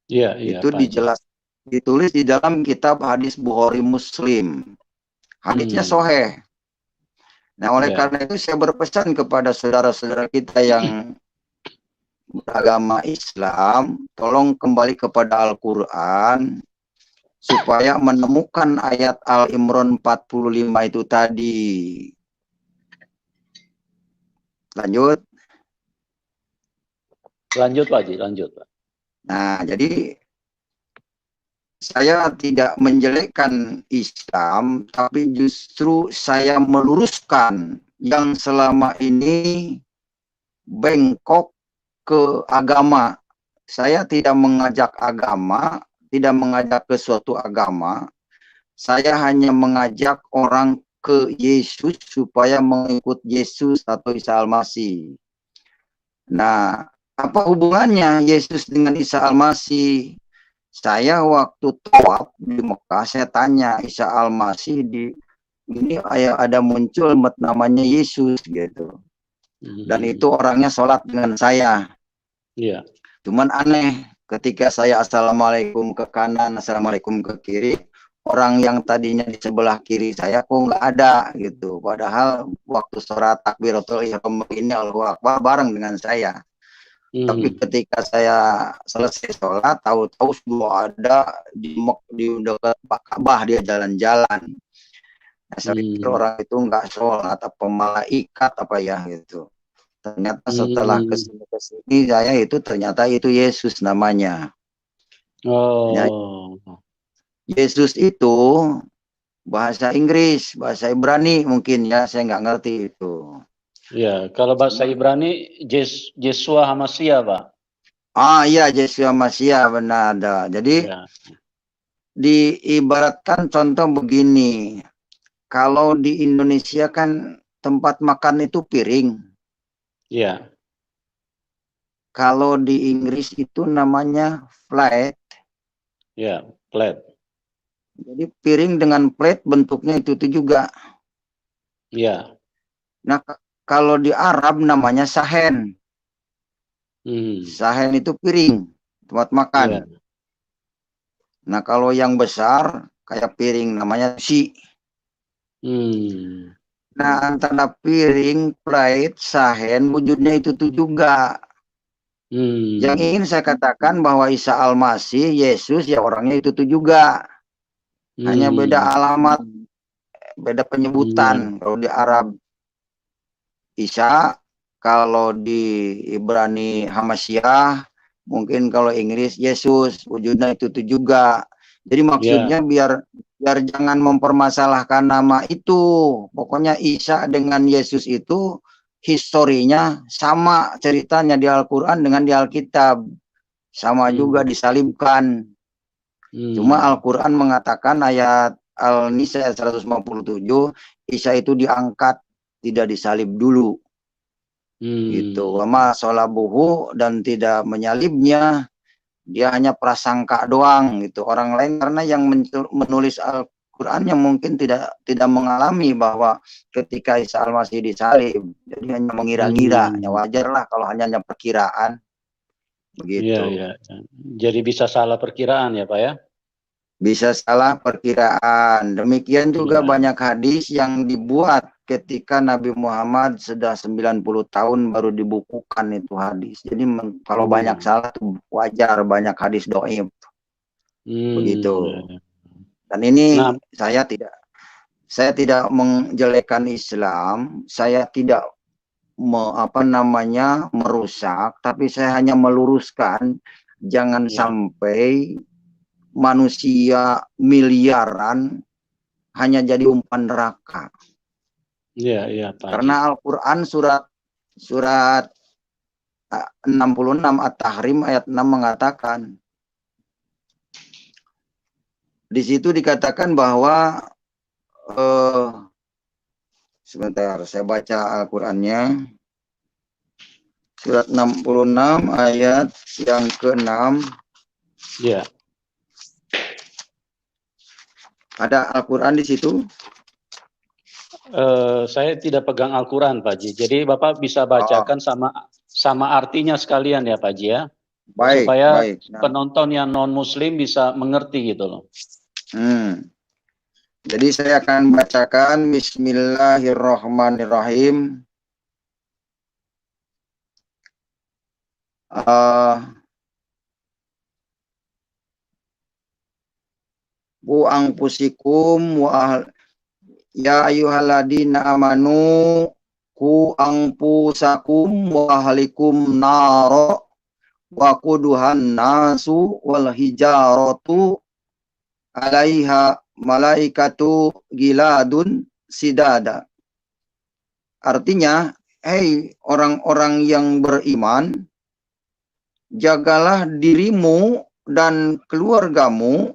Itu ditulis di dalam kitab hadis Bukhari Muslim. Hadisnya sahih. Nah, oleh karena itu saya berpesan kepada saudara-saudara kita yang beragama Islam, tolong kembali kepada Al-Quran supaya menemukan ayat Al-Imran 45 itu tadi. Lanjut. Lanjut Pak Haji, lanjut Pak. Nah, jadi saya tidak menjelekkan Islam, tapi justru saya meluruskan yang selama ini bengkok ke agama. Saya tidak mengajak agama, tidak mengajak ke suatu agama. Saya hanya mengajak orang ke Yesus supaya mengikut Yesus atau Isa Al-Masih. Nah, apa hubungannya Yesus dengan Isa Al-Masih? Saya waktu tawaf di Mekah, saya tanya Isa Al-Masih ini ada muncul namanya Yesus gitu. Dan itu orangnya sholat dengan saya. Iya. Cuman aneh, ketika saya assalamualaikum ke kanan, assalamualaikum ke kiri, orang yang tadinya di sebelah kiri saya kok nggak ada gitu. Padahal waktu sholat takbiratul ihram ini Allahu Akbar bareng dengan saya. Tapi ketika saya selesai sholat, tahu-tahu sudah ada di dekat Ka'bah dia jalan-jalan. Nah, saya pikir orang itu nggak sholat apa malaikat apa ya gitu. Ternyata setelah kesini saya itu ternyata itu Yesus namanya. Oh. Ya, Yesus itu bahasa Inggris, bahasa Ibrani mungkin ya, saya nggak ngerti itu. Ya, kalau bahasa Ibrani Yeshua Hamasia, Pak. Ah iya, Yeshua Masya, benar ada. Jadi Ya. diibaratkan contoh begini. Kalau di Indonesia kan tempat makan itu piring. Iya. Kalau di Inggris itu namanya plate. Ya, plate. Jadi piring dengan plate bentuknya itu juga. Iya. Nah, kalau di Arab namanya sahen. Sahen itu piring, tempat makan. Iya. Nah, kalau yang besar kayak piring namanya si. Nah, antara piring, plate, sahen, wujudnya itu tuh juga. Yang ingin saya katakan bahwa Isa Al-Masih, Yesus, ya orangnya itu tuh juga. Hanya beda alamat, beda penyebutan. Kalau di Arab Isa, kalau di Ibrani Hamasyah, mungkin kalau Inggris Yesus, wujudnya itu tuh juga. Jadi maksudnya biar jangan mempermasalahkan nama itu. Pokoknya Isa dengan Yesus itu historinya sama ceritanya di Al-Quran dengan di Alkitab. Sama juga disalibkan. Cuma Al-Quran mengatakan ayat Al-Nisa 157, Isa itu diangkat, tidak disalib dulu. Gitu. Wama sholabuhu, dan tidak menyalibnya. Dia hanya prasangka doang gitu. Orang lain karena yang menulis Al-Quran yang mungkin tidak mengalami bahwa ketika Isa Al-Masih disalib, jadi hanya mengira-ngira. Ya wajar lah kalau hanya perkiraan. Begitu. Iya. Jadi bisa salah perkiraan ya Pak ya? Bisa salah perkiraan. Demikian juga banyak hadis yang dibuat ketika Nabi Muhammad sudah 90 tahun baru dibukukan itu hadis. Jadi kalau banyak salah itu wajar, banyak hadis dhaif. Begitu. Dan ini saya tidak menjelekkan Islam, saya tidak merusak, tapi saya hanya meluruskan jangan sampai manusia miliaran hanya jadi umpan neraka. Iya, Pak. Karena Al-Quran surat 66 At-Tahrim ayat 6 mengatakan, di situ dikatakan bahwa sebentar saya baca Al-Qurannya, surat 66 ayat yang ke-6. Iya. Ada Al-Quran di situ? Saya tidak pegang Al-Quran, Pak Ji. Jadi Bapak bisa bacakan sama artinya sekalian ya, Pak Ji ya. Baik, supaya baik. penonton yang non-Muslim bisa mengerti gitu loh. Jadi saya akan bacakan Bismillahirrahmanirrahim. Bu angpusikum wa ya ayyuhalladzina amanu ku angpusakum wa ahlikum naro wa quduhan nasu wal hijaratu alaiha malaikatu giladun sidada. Artinya, hei orang-orang yang beriman, jagalah dirimu dan keluargamu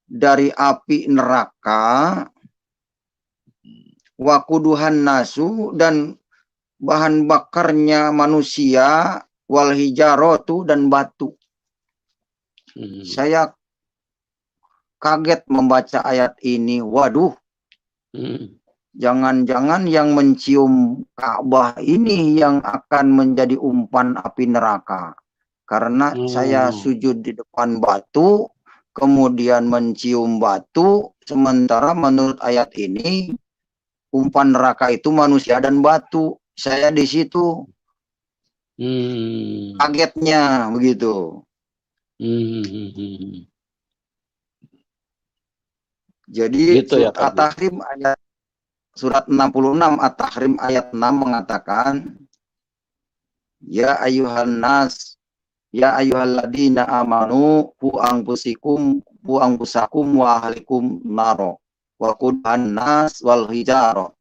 dari api neraka, wakuduhan nasu, dan bahan bakarnya manusia, wal hijaratu, dan batu. Saya kaget membaca ayat ini. Waduh, jangan-jangan yang mencium Ka'bah ini yang akan menjadi umpan api neraka. Karena saya sujud di depan batu, kemudian mencium batu, sementara menurut ayat ini umpan neraka itu manusia dan batu. Saya di situ kagetnya begitu. Jadi gitu ya, At-Tahrim ayat surat 66 At-Tahrim ayat 6 mengatakan, ya ayuhan nas, ya ayyuhalladzina amanu hu anfusakum wa ahlikum naro wa quduhan nas wal hijaro.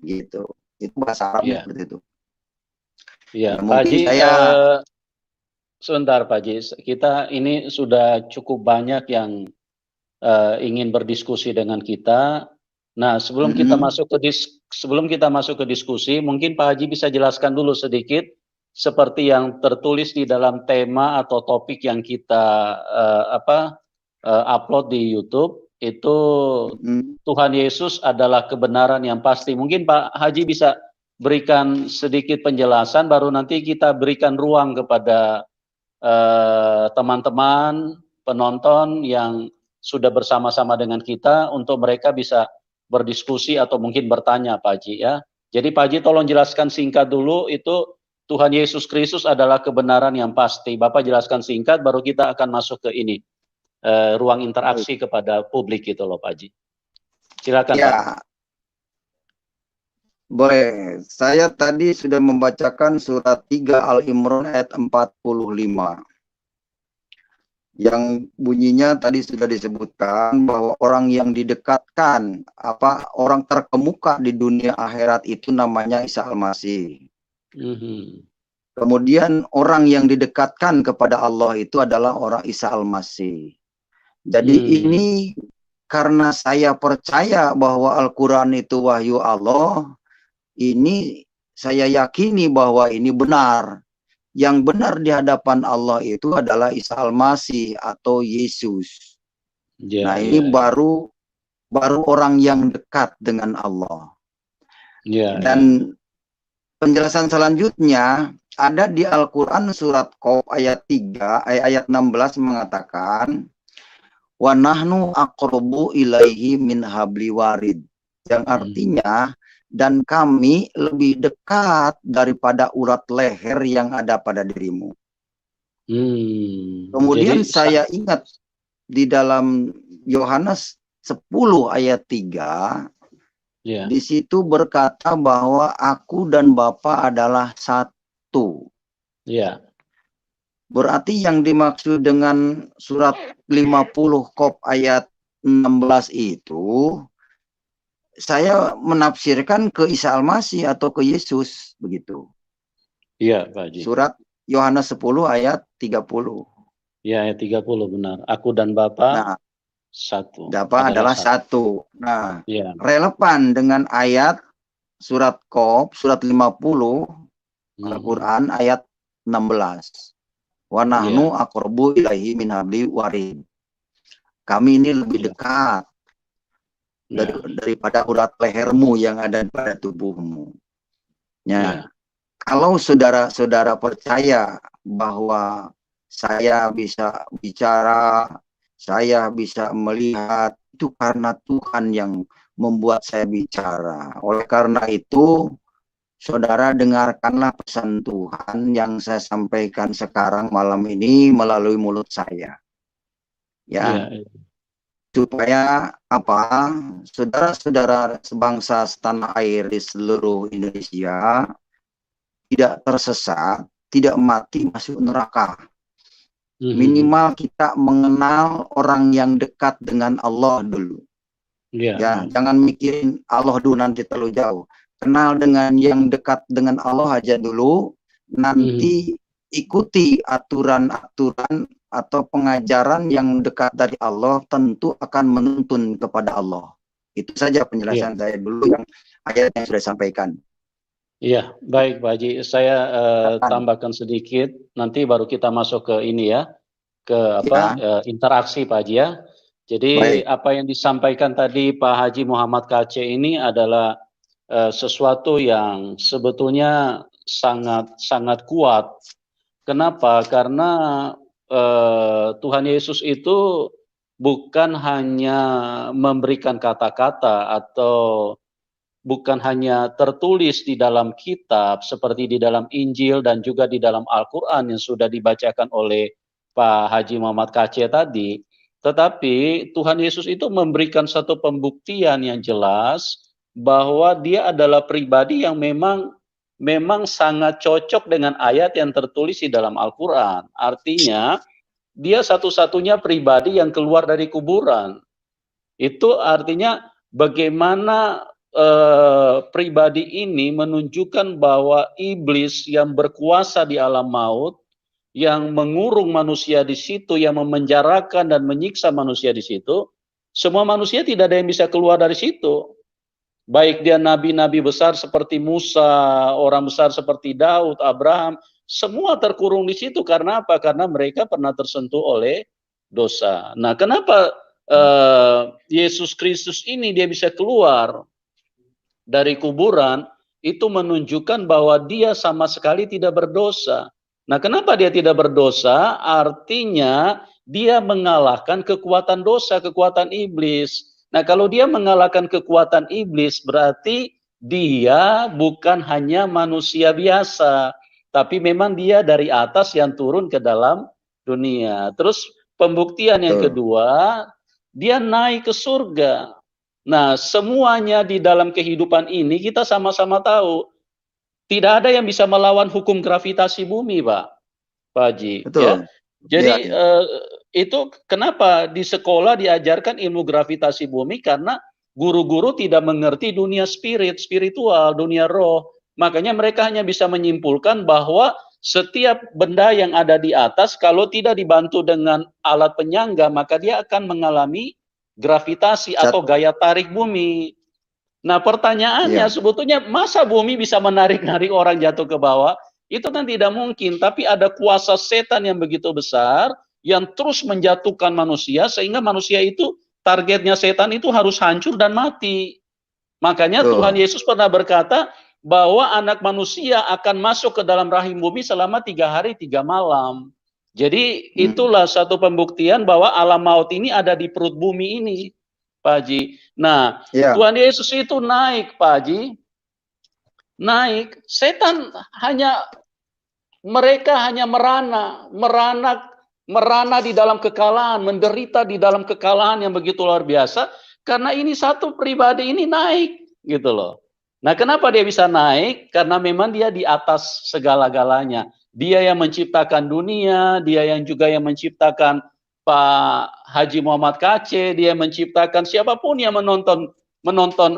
Gitu. Itu bahasa Arabnya seperti itu. Ya, Pak Haji, sebentar Pak Haji, kita ini sudah cukup banyak yang ingin berdiskusi dengan kita. Nah, sebelum kita masuk ke diskusi, mungkin Pak Haji bisa jelaskan dulu sedikit seperti yang tertulis di dalam tema atau topik yang kita upload di YouTube itu, Tuhan Yesus adalah kebenaran yang pasti. Mungkin Pak Haji bisa berikan sedikit penjelasan, baru nanti kita berikan ruang kepada teman-teman penonton yang sudah bersama-sama dengan kita untuk mereka bisa berdiskusi atau mungkin bertanya, Pak Haji ya. Jadi Pak Haji tolong jelaskan singkat dulu, itu Tuhan Yesus Kristus adalah kebenaran yang pasti. Bapak jelaskan singkat, baru kita akan masuk ke ini, ruang interaksi kepada publik gitu loh Pak Haji. Silakan ya, Pak. Boleh. Saya tadi sudah membacakan surat 3 Al-Imran ayat 45. Yang bunyinya tadi sudah disebutkan bahwa orang yang didekatkan, orang terkemuka di dunia akhirat itu namanya Isa Al-Masih. Kemudian orang yang didekatkan kepada Allah itu adalah orang Isa Al-Masih. Jadi ini karena saya percaya bahwa Al-Quran itu wahyu Allah, ini saya yakini bahwa ini benar. Yang benar di hadapan Allah itu adalah Isa Al-Masih atau Yesus. Nah, ini baru orang yang dekat dengan Allah. Dan penjelasan selanjutnya ada di Al-Quran surat Qaf ayat 3, ayat 16 mengatakan, wa nahnu aqrabu ilaihi min habli warid. Yang artinya, dan kami lebih dekat daripada urat leher yang ada pada dirimu. Kemudian saya ingat di dalam Yohanes 10 ayat 3, di situ berkata bahwa aku dan Bapa adalah satu. Berarti yang dimaksud dengan surat 50 Qaf ayat 16 itu, saya menafsirkan ke Isa Al-Masih atau ke Yesus begitu. Iya, Pak Haji. Surat Yohanes 10 ayat 30. Iya, ayat 30 benar. Aku dan Bapa satu. Bapa adalah satu. Nah, relevan dengan ayat surat Qaf, surat 50 Al-Quran ayat 16. Wa nahnu aqrabu ilaihi min habli warid. Kami ini lebih dekat daripada urat lehermu yang ada pada tubuhmu. Kalau saudara-saudara percaya bahwa saya bisa bicara, saya bisa melihat, itu karena Tuhan yang membuat saya bicara. Oleh karena itu, saudara dengarkanlah pesan Tuhan yang saya sampaikan sekarang malam ini melalui mulut saya. Ya, supaya apa? Saudara-saudara sebangsa setanah air di seluruh Indonesia tidak tersesat, tidak mati masuk neraka. Minimal kita mengenal orang yang dekat dengan Allah dulu. Ya, jangan mikirin Allah dulu nanti terlalu jauh. Kenal dengan yang dekat dengan Allah aja dulu, nanti ikuti aturan-aturan atau pengajaran yang dekat dari Allah, tentu akan menuntun kepada Allah. Itu saja penjelasan saya dulu yang ayat yang sudah sampaikan. Iya, baik Pak Haji. Saya tambahkan sedikit, nanti baru kita masuk ke ini ya, ke apa interaksi Pak Haji ya. Jadi apa yang disampaikan tadi Pak Haji Muhammad KC ini adalah sesuatu yang sebetulnya sangat kuat. Kenapa? Karena Tuhan Yesus itu bukan hanya memberikan kata-kata atau bukan hanya tertulis di dalam kitab seperti di dalam Injil dan juga di dalam Al-Quran yang sudah dibacakan oleh Pak Haji Muhammad KC tadi, tetapi Tuhan Yesus itu memberikan satu pembuktian yang jelas bahwa dia adalah pribadi yang memang sangat cocok dengan ayat yang tertulis di dalam Al-Quran. Artinya dia satu-satunya pribadi yang keluar dari kuburan. Itu artinya bagaimana pribadi ini menunjukkan bahwa iblis yang berkuasa di alam maut, yang mengurung manusia di situ, yang memenjarakan dan menyiksa manusia di situ, semua manusia tidak ada yang bisa keluar dari situ. Baik dia nabi-nabi besar seperti Musa, orang besar seperti Daud, Abraham, semua terkurung di situ. Karena apa? Karena mereka pernah tersentuh oleh dosa. Nah, kenapa Yesus Kristus ini dia bisa keluar dari kuburan? Itu menunjukkan bahwa dia sama sekali tidak berdosa. Nah, kenapa dia tidak berdosa? Artinya dia mengalahkan kekuatan dosa, kekuatan iblis. Nah, kalau dia mengalahkan kekuatan iblis, berarti dia bukan hanya manusia biasa, tapi memang dia dari atas yang turun ke dalam dunia. Terus pembuktian yang kedua, dia naik ke surga. Nah, semuanya di dalam kehidupan ini kita sama-sama tahu, tidak ada yang bisa melawan hukum gravitasi bumi, Pak Haji. Betul. Ya? Jadi itu kenapa di sekolah diajarkan ilmu gravitasi bumi, karena guru-guru tidak mengerti dunia spiritual, dunia roh. Makanya mereka hanya bisa menyimpulkan bahwa setiap benda yang ada di atas kalau tidak dibantu dengan alat penyangga, maka dia akan mengalami gravitasi atau gaya tarik bumi. Nah, pertanyaannya sebetulnya masa bumi bisa menarik-narik orang jatuh ke bawah? Itu kan tidak mungkin, tapi ada kuasa setan yang begitu besar yang terus menjatuhkan manusia sehingga manusia itu targetnya setan itu harus hancur dan mati. Makanya Tuhan Yesus pernah berkata bahwa anak manusia akan masuk ke dalam rahim bumi selama 3 hari 3 malam. Jadi itulah satu pembuktian bahwa alam maut ini ada di perut bumi ini, Pak Haji. Nah, Tuhan Yesus itu naik, Pak Haji. Naik. Setan mereka hanya merana di dalam kekalahan, menderita di dalam kekalahan yang begitu luar biasa, karena ini satu pribadi ini naik, gitu loh. Nah, kenapa dia bisa naik? Karena memang dia di atas segala-galanya. Dia yang menciptakan dunia, dia yang juga yang menciptakan Pak Haji Muhammad KC, dia menciptakan siapapun yang menonton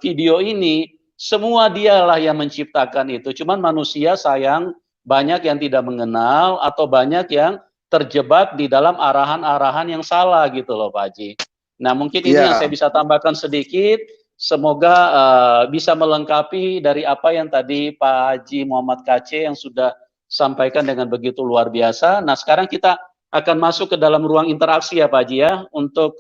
video ini, semua dialah yang menciptakan itu. Cuman manusia sayang banyak yang tidak mengenal atau banyak yang terjebak di dalam arahan-arahan yang salah gitu loh Pak Haji. Nah, mungkin ini yang saya bisa tambahkan sedikit. Semoga bisa melengkapi dari apa yang tadi Pak Haji Muhammad KC yang sudah sampaikan dengan begitu luar biasa. Nah, sekarang kita akan masuk ke dalam ruang interaksi ya Pak Haji ya, untuk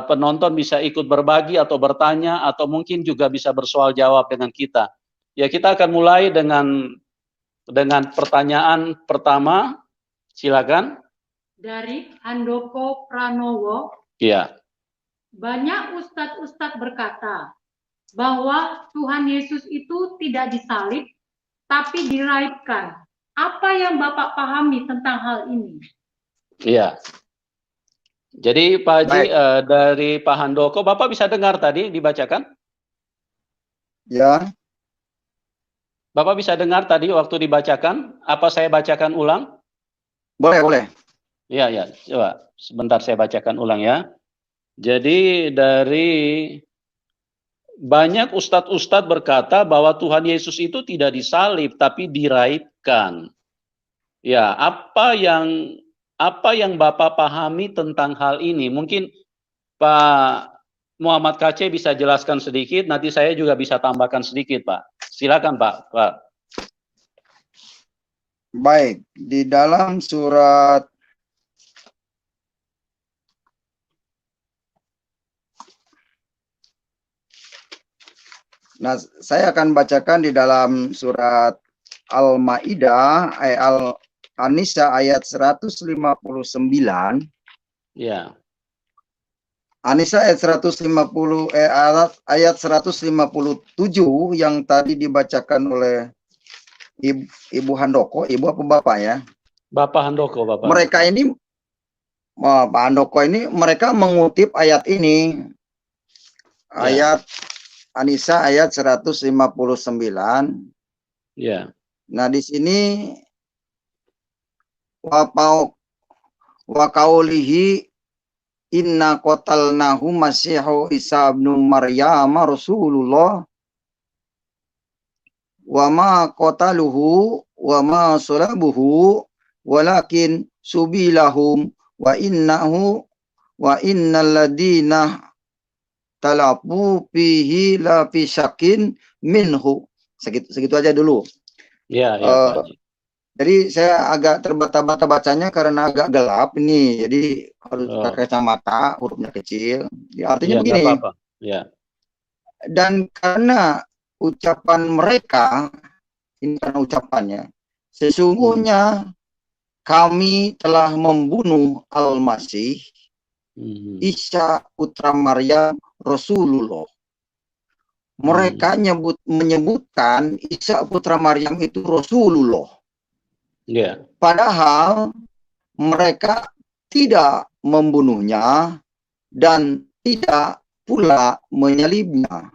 penonton bisa ikut berbagi atau bertanya atau mungkin juga bisa bersoal jawab dengan kita. Ya, kita akan mulai dengan pertanyaan pertama. Silakan. Dari Handoko Pranowo. Iya. Banyak ustadz-ustadz berkata, bahwa Tuhan Yesus itu tidak disalib, tapi diraibkan. Apa yang Bapak pahami tentang hal ini? Iya. Jadi Pak Haji, Baik. dari Pak Handoko, Bapak bisa dengar tadi dibacakan? Ya, Bapak bisa dengar tadi waktu dibacakan? Apa saya bacakan ulang? boleh. Iya, ya. Coba sebentar saya bacakan ulang ya. Jadi dari banyak ustadz-ustadz berkata bahwa Tuhan Yesus itu tidak disalib tapi diraibkan. Ya, apa yang Bapak pahami tentang hal ini? Mungkin Pak Muhammad KC bisa jelaskan sedikit, nanti saya juga bisa tambahkan sedikit, Pak. Silakan, Pak. Baik, di dalam surat Nah, saya akan bacakan di dalam surat Al-Maidah Al-Nisa ayat 159. Ya. An-Nisa ayat 157 yang tadi dibacakan oleh Ibu Handoko, Ibu apa Bapak ya? Bapak Handoko, Bapak. Mereka ini, Pak Handoko ini, mereka mengutip ayat ini. Ayat An-Nisa ayat 159. Ya. Nah, di sini wa qaulihi inna qatalnahu masihu Isa ibn Maryam Rasulullah wa ma qataluhu wa ma salabuhu walakin subilahum wa innal ladina talafu fihi la fi syakin minhu. Segitu aja dulu. Ya, Pak Haji. Jadi saya agak terbata-bata bacanya karena agak gelap ini. Jadi harus pakai kacamata, hurufnya kecil. Ya, artinya begini. Apa-apa. Ya. Dan karena ucapan mereka, ini karena ucapannya, sesungguhnya kami telah membunuh Al-Masih Isa putra Maryam Rasulullah. Mereka menyebutkan Isa putra Maryam itu Rasulullah. Yeah. Padahal mereka tidak membunuhnya dan tidak pula menyalibnya.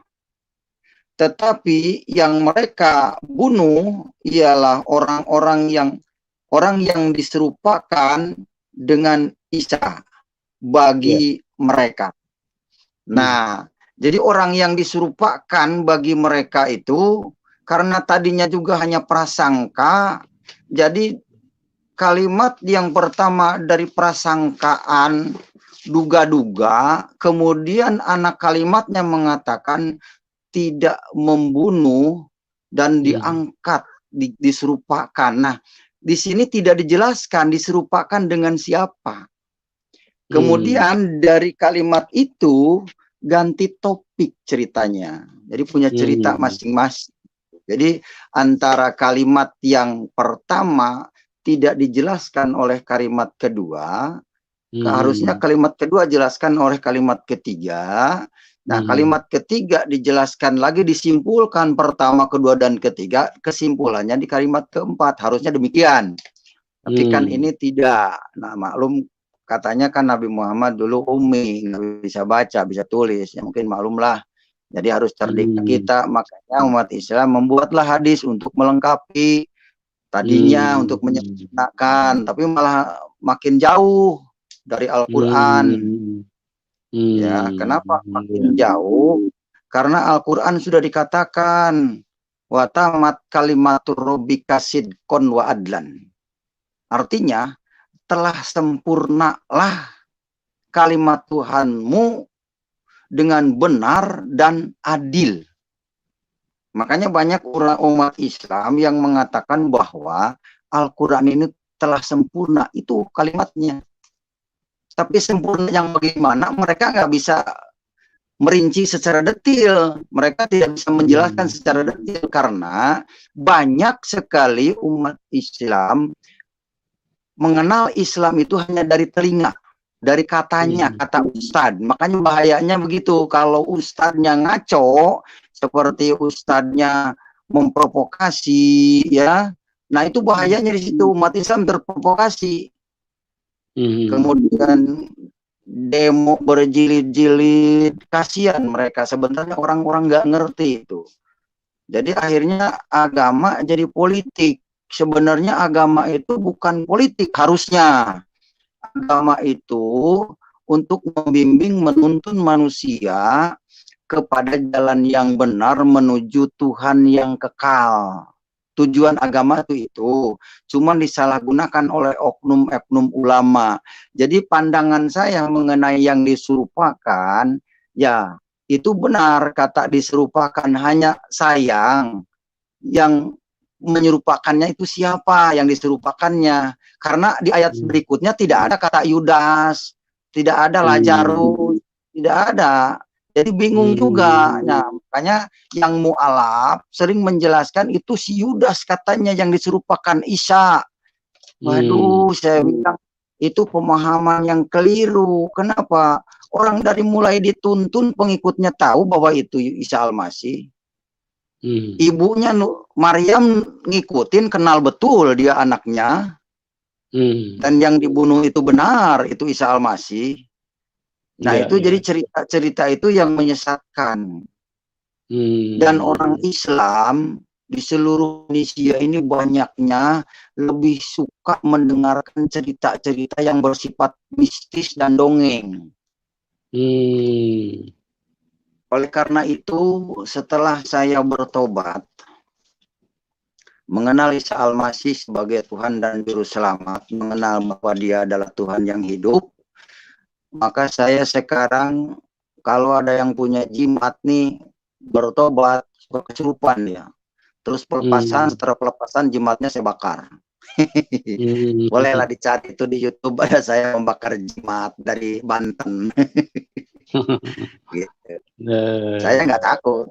Tetapi yang mereka bunuh ialah orang yang diserupakan dengan Isa bagi mereka. Nah, jadi orang yang diserupakan bagi mereka itu karena tadinya juga hanya prasangka, jadi kalimat yang pertama dari prasangkaan duga-duga, kemudian anak kalimatnya mengatakan tidak membunuh dan diangkat, diserupakan. Nah, di sini tidak dijelaskan diserupakan dengan siapa. Kemudian dari kalimat itu ganti topik ceritanya. Jadi punya cerita masing-masing. Jadi antara kalimat yang pertama tidak dijelaskan oleh kalimat kedua, harusnya kalimat kedua jelaskan oleh kalimat ketiga. Nah, kalimat ketiga dijelaskan lagi, disimpulkan pertama, kedua, dan ketiga, kesimpulannya di kalimat keempat. Harusnya demikian. Tapi kan ini tidak. Nah, maklum katanya kan Nabi Muhammad dulu ummi, nggak bisa baca, bisa tulis. Ya mungkin maklumlah. Jadi harus cerdik kita. Makanya umat Islam membuatlah hadis untuk melengkapi. Tadinya untuk menyempurnakan, tapi malah makin jauh dari Al-Quran. Ya, kenapa makin jauh? Karena Al-Quran sudah dikatakan wa tamat kalimatur rabbika sidqan wa adlan. Artinya telah sempurnalah kalimat Tuhanmu dengan benar dan adil. Makanya banyak umat Islam yang mengatakan bahwa Al-Quran ini telah sempurna. Itu kalimatnya. Tapi sempurna yang bagaimana? Mereka nggak bisa merinci secara detail. Mereka tidak bisa menjelaskan secara detail karena banyak sekali umat Islam mengenal Islam itu hanya dari telinga, dari katanya, kata ustadz. Makanya bahayanya begitu. Kalau ustadznya ngaco, seperti ustadznya memprovokasi, ya. Nah, itu bahayanya di situ, umat Islam terprovokasi. Kemudian demo berjilid-jilid, kasihan mereka, sebenarnya orang-orang nggak ngerti itu. Jadi akhirnya agama jadi politik. Sebenarnya agama itu bukan politik, harusnya agama itu untuk membimbing, menuntun manusia kepada jalan yang benar menuju Tuhan yang kekal. Tujuan agama itu cuman disalahgunakan oleh oknum-oknum ulama. Jadi pandangan saya mengenai yang diserupakan, ya itu benar kata diserupakan, hanya sayang yang menyerupakannya itu siapa yang diserupakannya. Karena di ayat berikutnya tidak ada kata Yudas, tidak ada Lazarus, tidak ada. Jadi bingung juga. Nah, makanya yang mu'alaf sering menjelaskan itu si Yudas katanya yang diserupakan Isa. Waduh, saya bilang itu pemahaman yang keliru. Kenapa? Orang dari mulai dituntun pengikutnya tahu bahwa itu Isa Al-Masih. Ibunya Maryam ngikutin, kenal betul dia anaknya. Dan yang dibunuh itu benar, itu Isa Al-Masih. Nah, itu jadi cerita-cerita itu yang menyesatkan. Dan orang Islam di seluruh Indonesia ini banyaknya lebih suka mendengarkan cerita-cerita yang bersifat mistis dan dongeng. Oleh karena itu, setelah saya bertobat, mengenal Isa Al-Masih sebagai Tuhan dan Juru Selamat, mengenal bahwa Dia adalah Tuhan yang hidup, maka saya sekarang kalau ada yang punya jimat nih, bertobat, suka kesurupan dia. Terus pelepasan, setelah pelepasan jimatnya saya bakar. Bolehlah dicari itu di YouTube, ada saya membakar jimat dari Banten. Gitu. Saya nggak takut.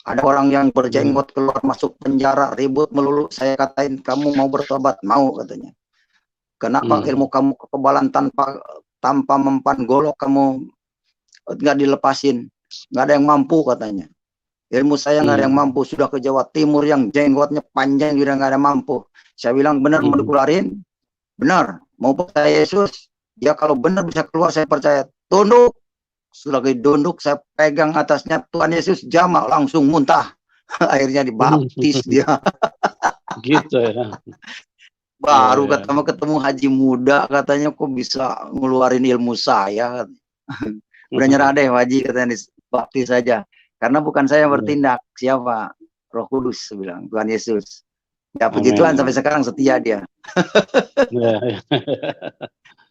Ada orang yang berjenggot keluar masuk penjara, ribut melulu. Saya katain, kamu mau bertobat? Mau, katanya. Kenapa ilmu kamu kekebalan tanpa mempan golok kamu nggak dilepasin? Nggak ada yang mampu, katanya. Ilmu saya nggak ada yang mampu. Sudah ke Jawa Timur yang jenggotnya panjang juga nggak ada mampu. Saya bilang, benar mau dikeluarin? Benar. Mau percaya Yesus? Ya kalau benar bisa keluar, saya percaya. Tunduk. Sudah didunduk, saya pegang atasnya, Tuhan Yesus jamak, langsung muntah. Akhirnya dibaptis dia. Gitu ya. Baru ketemu haji muda, katanya kok bisa ngeluarin ilmu saya. Udah nyerah deh haji, katanya dibaptis saja. Karena bukan saya yang bertindak, siapa? Roh Kudus, bilang Tuhan Yesus. Ya puji Tuhan, sampai sekarang setia dia.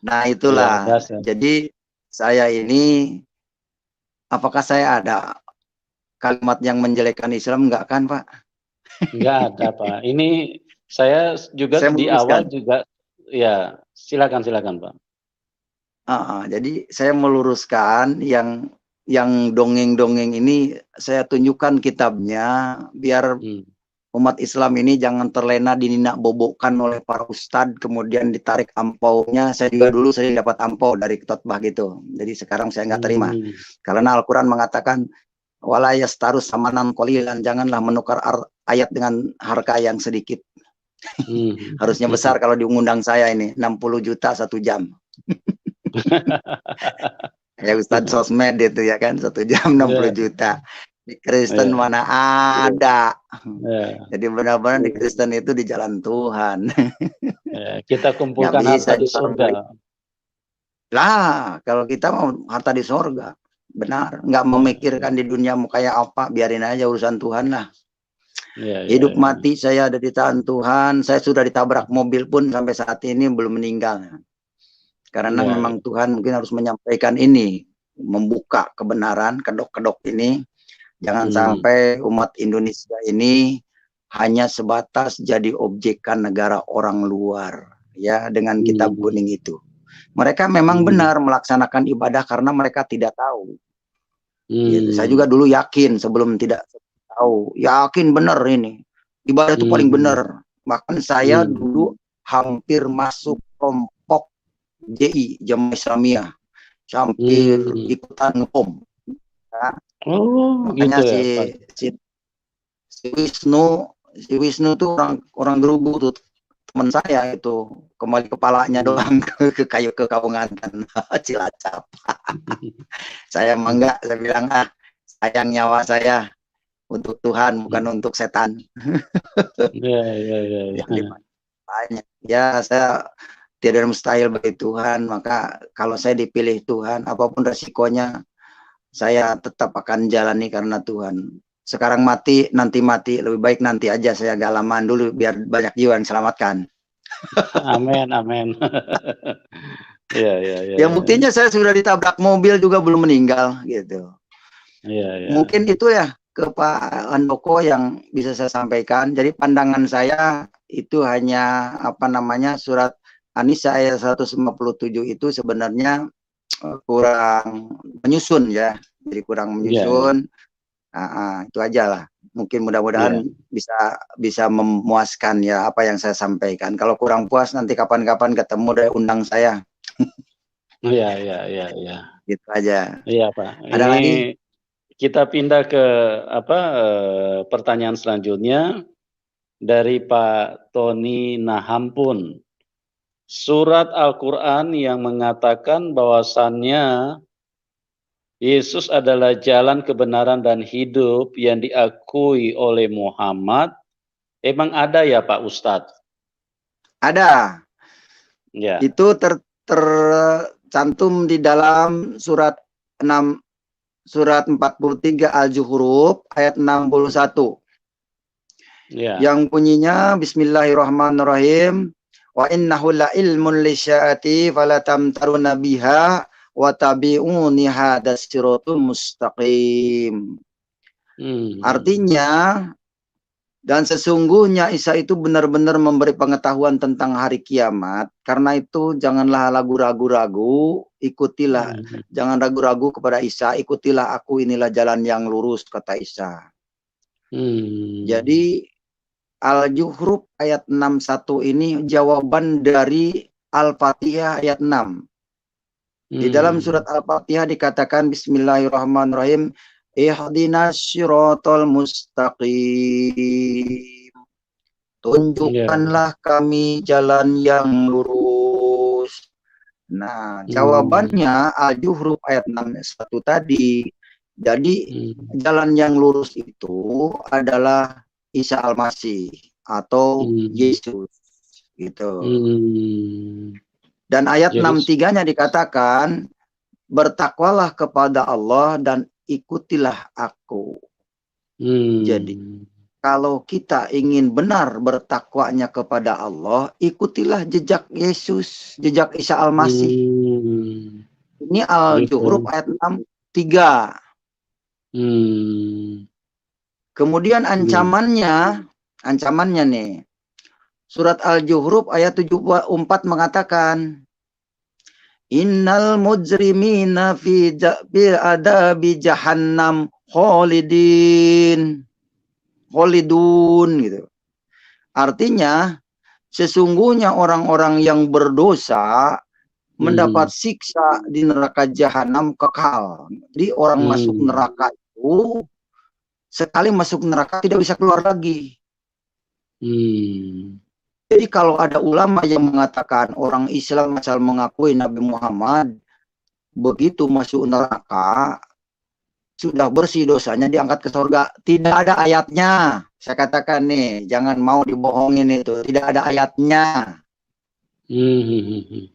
Nah itulah. Jadi saya ini, apakah saya ada kalimat yang menjelekkan Islam? Enggak kan, Pak? Enggak ada, Pak. Ini saya juga di awal juga, ya silakan Pak. Jadi saya meluruskan yang dongeng-dongeng ini, saya tunjukkan kitabnya biar umat Islam ini jangan terlena dininak bobokkan oleh para ustadz, kemudian ditarik ampaunya. Saya juga dulu saya dapat ampau dari khotbah gitu. Jadi sekarang saya nggak terima. Karena Al-Quran mengatakan wala yastarus samanan qalilan, janganlah menukar ayat dengan harga yang sedikit. Harusnya besar kalau diundang saya ini 60 juta 1 jam. Ya Ustadz sosmed itu ya kan, 1 jam 60 juta. Di Kristen mana ada. Jadi benar-benar di Kristen itu di jalan Tuhan. Kita kumpulkan harta di surga. Lah, kalau kita mau harta di surga, benar. Nggak memikirkan di dunia mau kayak apa, biarin aja urusan Tuhan lah. Hidup mati saya ada di tangan Tuhan. Saya sudah ditabrak mobil pun sampai saat ini belum meninggal. Karena memang Tuhan mungkin harus menyampaikan ini, membuka kebenaran, kedok-kedok ini. Jangan sampai umat Indonesia ini hanya sebatas jadi objekan negara orang luar, ya, dengan kitab kuning itu. Mereka memang benar melaksanakan ibadah karena mereka tidak tahu. Gitu. Saya juga dulu yakin sebelum tidak tahu, yakin benar ini ibadah itu paling benar. Bahkan saya dulu hampir masuk kelompok JI, Jamaah Islamiyah, hampir ikutan ngepom. Ya. Oh, makanya gitu ya, si si Wisnu tuh orang Gerugu tuh, teman saya itu, kembali kepalanya doang ke Kawunganten Cilacap. Saya mah enggak, saya bilang sayang nyawa saya untuk Tuhan bukan untuk setan. Ya, ya, ya, ya. Banyak. Ya, saya tidak mustahil bagi Tuhan, maka kalau saya dipilih Tuhan, apapun resikonya, saya tetap akan jalani karena Tuhan. Sekarang mati, nanti mati, lebih baik nanti aja saya agak lamaan dulu, biar banyak jiwa yang selamatkan. Amin, amin. Ya, ya, ya. Ya, buktinya saya sudah ditabrak mobil juga belum meninggal, gitu. Ya, ya. Mungkin itu ya ke Pak Handoko yang bisa saya sampaikan. Jadi pandangan saya itu hanya surat An-Nisa ayat 157 itu sebenarnya kurang menyusun ya. Jadi kurang menyusun. Itu aja lah. Mungkin mudah-mudahan bisa memuaskan ya apa yang saya sampaikan. Kalau kurang puas nanti kapan-kapan ketemu deh, undang saya. Iya, iya, iya, iya. Gitu aja. Iya, Pak. Ada Ini lagi? kita pindah ke pertanyaan selanjutnya dari Pak Tony Nahampun. Surat Al-Quran yang mengatakan bahwasannya Yesus adalah jalan kebenaran dan hidup yang diakui oleh Muhammad. Emang ada ya Pak Ustadz? Ada. Ya. Itu tercantum di dalam surat 43 Al-Zuhruf ayat 61. Ya. Yang bunyinya Bismillahirrahmanirrahim. Wa innahu la ilmun lisya'ati falatamtaruna biha wa tabi'uni hadas siratul mustaqim. Artinya, dan sesungguhnya Isa itu benar-benar memberi pengetahuan tentang hari kiamat. Karena itu janganlah ragu-ragu, ikutilah. Jangan ragu-ragu kepada Isa, ikutilah aku, inilah jalan yang lurus, kata Isa. Jadi Al-Zuhruf ayat 61 ini jawaban dari Al-Fatihah ayat 6. Di dalam surat Al-Fatihah dikatakan Bismillahirrahmanirrahim. Ihdinas siratal mustaqim. Tunjukkanlah kami jalan yang lurus. Nah, jawabannya Al-Zuhruf ayat 61 tadi. Jadi jalan yang lurus itu adalah Isa Al-Masih atau Yesus. Gitu. Dan ayat 63-nya dikatakan, bertakwalah kepada Allah dan ikutilah aku. Jadi, kalau kita ingin benar bertakwanya kepada Allah, ikutilah jejak Yesus, jejak Isa Al-Masih. Ini Al-Zuhruf ayat 63. Kemudian ancamannya nih. Surat Al-Zuhruf ayat 74 mengatakan, Innal mujrimina fi adabi jahannam khalidun gitu. Artinya sesungguhnya orang-orang yang berdosa mendapat siksa di neraka jahanam kekal. Jadi orang masuk neraka itu sekali masuk neraka tidak bisa keluar lagi. Jadi kalau ada ulama yang mengatakan orang Islam asal mengakui Nabi Muhammad, begitu masuk neraka, sudah bersih dosanya diangkat ke surga. Tidak ada ayatnya. Saya katakan nih, jangan mau dibohongin itu. Tidak ada ayatnya. Iya.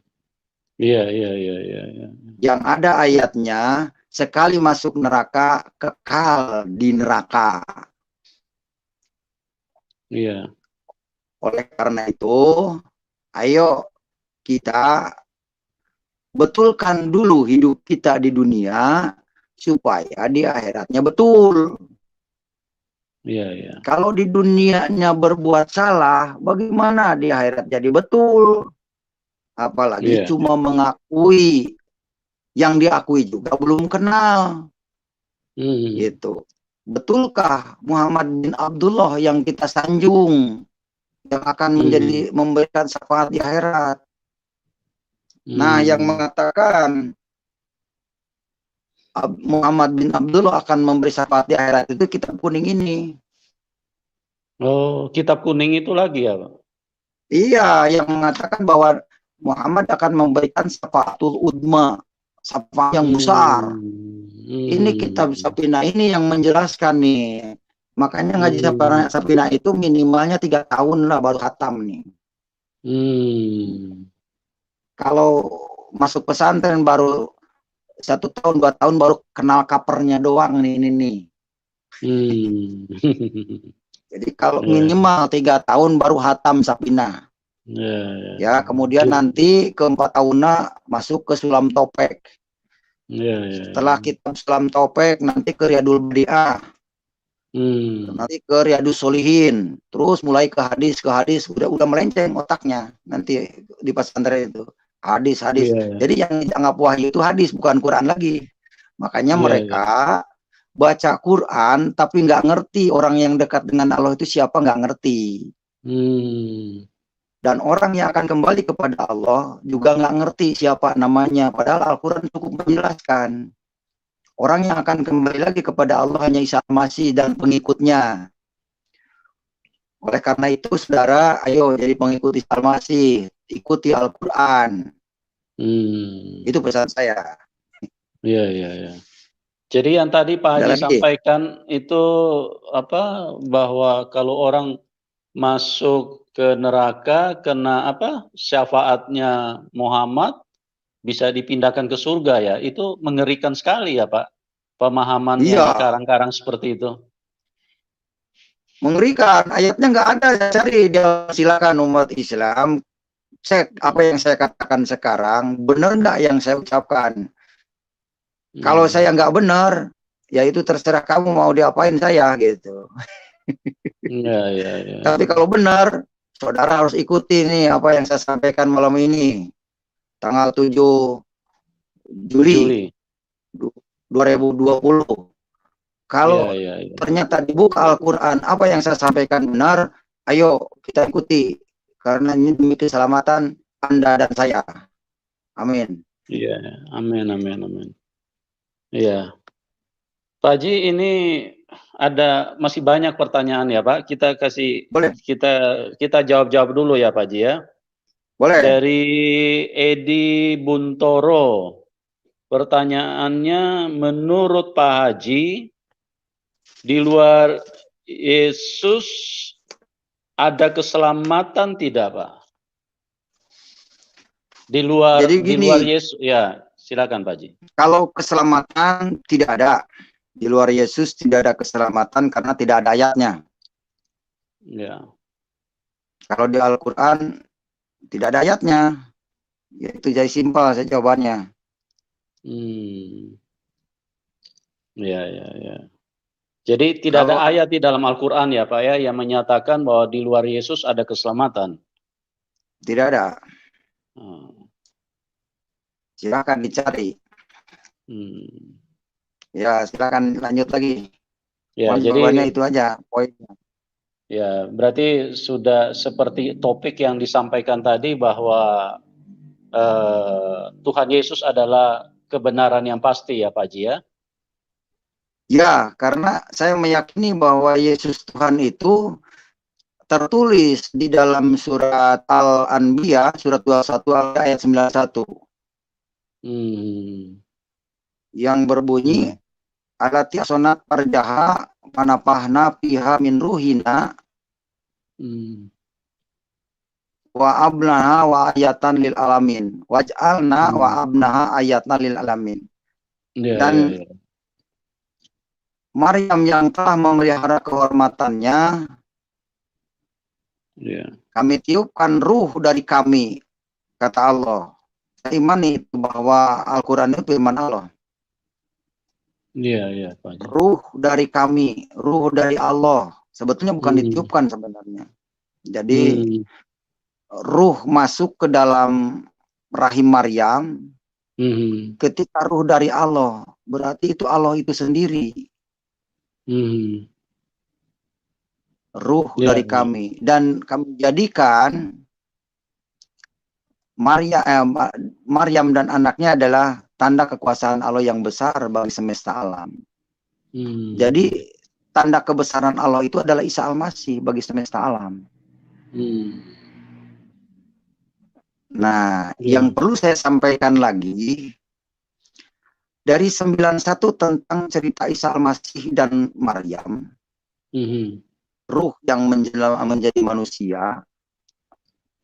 Yang ada ayatnya, sekali masuk neraka, kekal di neraka. Iya. Oleh karena itu, ayo kita betulkan dulu hidup kita di dunia supaya di akhiratnya betul. Iya. Kalau di dunianya berbuat salah, bagaimana di akhirat jadi betul? Apalagi cuma mengakui, yang diakui juga belum kenal. Gitu. Betulkah Muhammad bin Abdullah yang kita sanjung, yang akan memberikan syafaat di akhirat? Nah, yang mengatakan Muhammad bin Abdullah akan memberi syafaat di akhirat itu kitab kuning ini. Oh, kitab kuning itu lagi ya, Pak? Iya, yang mengatakan bahwa Muhammad akan memberikan syafaatul udma, syafaat yang besar. Ini kitab Hmm. Sapina ini yang menjelaskan nih. Makanya ngaji Hmm. Sapina itu minimalnya 3 tahun lah baru khatam nih. Hmm. Kalau masuk pesantren baru 1 tahun 2 tahun baru kenal covernya doang nih ini nih. Hmm. Jadi kalau Ya, minimal 3 tahun baru hatam Sapina. ya, Ya, kemudian nanti ke 4 tahunnya masuk ke Sulam Topek. ya, ya. Setelah kitab Sulam Topek nanti ke Riyadul Badi'ah, Hmm. nanti ke Riyadus Solihin, terus mulai ke hadis udah melenceng otaknya nanti di pesantren itu. Hadis. Ya, ya, Jadi yang dianggap wahyu itu hadis bukan Quran lagi. Makanya ya, mereka ya. baca Quran tapi nggak ngerti orang yang dekat dengan Allah itu siapa, nggak ngerti. Hmm. Dan orang yang akan kembali kepada Allah juga nggak ngerti siapa namanya. Padahal Al-Quran cukup menjelaskan. Orang yang akan kembali lagi kepada Allah hanya Isa Al-Masih dan pengikutnya. Oleh karena itu, saudara, ayo jadi pengikut Isa Al-Masih. Ikuti Al-Quran. Hmm. Itu pesan saya. Ya, ya, ya. Jadi yang tadi Pak Ada Haji lagi? sampaikan itu apa, bahwa kalau orang masuk ke neraka kena apa, syafaatnya Muhammad bisa dipindahkan ke surga ya. Itu mengerikan sekali ya Pak, pemahaman yang Iya, sekarang-karang seperti itu. mengerikan. Ayatnya nggak ada. Cari dia, silakan umat Islam. Cek apa yang saya katakan sekarang. Benar nggak yang saya ucapkan? Kalau saya nggak benar, ya itu terserah kamu mau diapain saya gitu. Ya, ya, ya. Tapi kalau benar, saudara harus ikuti nih apa yang saya sampaikan malam ini. Tanggal 7 Juli Juli. 2020. Ya, Kalau ya, ya. ternyata dibuka Al-Quran, apa yang saya sampaikan benar, ayo kita ikuti. Karena ini demi keselamatan Anda dan saya. Amin. Iya, amin, amin, amin. Iya. Pak Haji, ini masih banyak pertanyaan ya Pak. Boleh? Kita jawab-jawab dulu ya Pak Haji ya. Boleh. Dari Edi Buntoro. Pertanyaannya, menurut Pak Haji, di luar Yesus ada keselamatan tidak Pak? Di luar Jadi gini, Yesus, ya silakan Pak Haji. kalau keselamatan tidak ada. Di luar Yesus tidak ada keselamatan karena tidak ada ayatnya. Ya. Kalau di Al-Quran tidak ada ayatnya. Itu jadi simpel saya jawabannya. Ya, ya, ya. Jadi tidak ada ayat di dalam Al-Quran ya Pak ya yang menyatakan bahwa di luar Yesus ada keselamatan. Tidak ada. Silakan dicari. Ya, silakan lanjut lagi. Ya, jawabannya itu aja poinnya. Ya, berarti sudah seperti topik yang disampaikan tadi bahwa Tuhan Yesus adalah kebenaran yang pasti ya Pak Haji ya? Ya, karena saya meyakini bahwa Yesus Tuhan itu tertulis di dalam surat Al-Anbiya, surat 21 ayat 91. Yang berbunyi, alati sonat parjaha manapahna piha min ruhina wa abnaha wa ayatan lil alamin waj'alna wa abnaha ayatan lil alamin. Dan Maryam yang telah memelihara kehormatannya, kami tiupkan ruh dari kami, kata Allah. Saya imani itu bahwa Al-Quran itu firman Allah. Iya, Pak. Ruh dari kami, ruh dari Allah. Sebetulnya bukan ditiupkan sebenarnya. Jadi ruh masuk ke dalam rahim Maryam. Ketika ruh dari Allah, berarti itu Allah itu sendiri. Ruh dari kami. Dan kami jadikan Maryam dan anaknya adalah tanda kekuasaan Allah yang besar bagi semesta alam. Jadi tanda kebesaran Allah itu adalah Isa Al-Masih bagi semesta alam. Nah, yang perlu saya sampaikan lagi, dari 91 tentang cerita Isa Al-Masih dan Maryam, ruh yang menjadi manusia,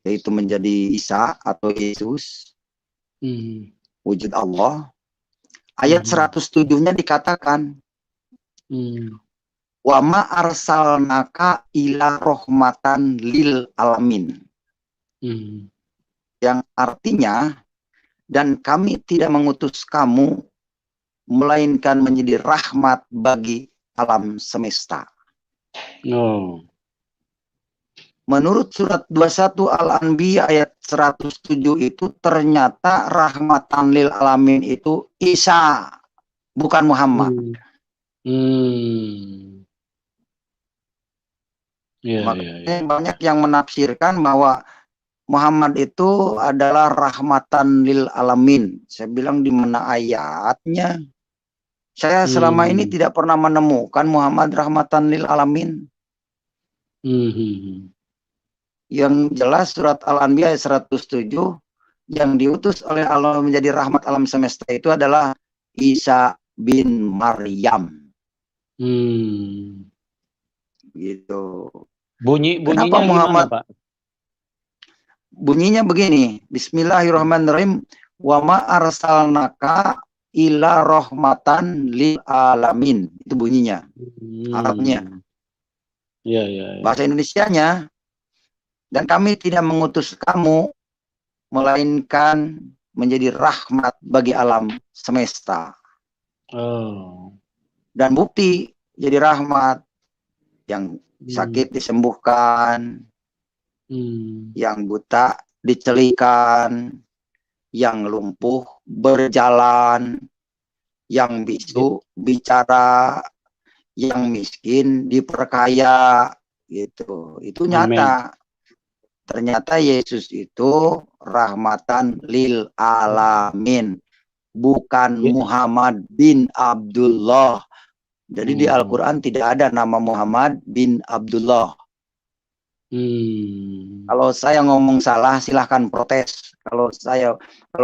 yaitu menjadi Isa atau Yesus, wujud Allah. Ayat 107-nya dikatakan, wa ma arsalnaka ila rahmatan lil alamin. Yang artinya, dan kami tidak mengutus kamu melainkan menjadi rahmat bagi alam semesta. Menurut surat 21 Al-Anbiya ayat 107 itu ternyata rahmatan lil alamin itu Isa, bukan Muhammad. Makanya banyak yang menafsirkan bahwa Muhammad itu adalah rahmatan lil alamin. Saya bilang di mana ayatnya? Saya selama ini tidak pernah menemukan Muhammad rahmatan lil alamin. Yang jelas surat Al-Anbiya ayat 107 yang diutus oleh Allah menjadi rahmat alam semesta itu adalah Isa bin Maryam. Gitu. Bunyinya Kenapa Muhammad? gimana, Pak? Bunyinya begini, Bismillahirrahmanirrahim, wa ma arsalnaka ila rahmatan lil alamin. Itu bunyinya. Arabnya. Bahasa Indonesianya, dan kami tidak mengutus kamu melainkan menjadi rahmat bagi alam semesta. Dan bukti jadi rahmat, yang sakit disembuhkan, yang buta dicelikan, yang lumpuh berjalan, yang bisu bicara, yang miskin diperkaya, gitu. Itu nyata. Ternyata Yesus itu rahmatan lil alamin, bukan Muhammad bin Abdullah. Jadi di Al-Quran tidak ada nama Muhammad bin Abdullah. Kalau saya ngomong salah, silahkan protes. Kalau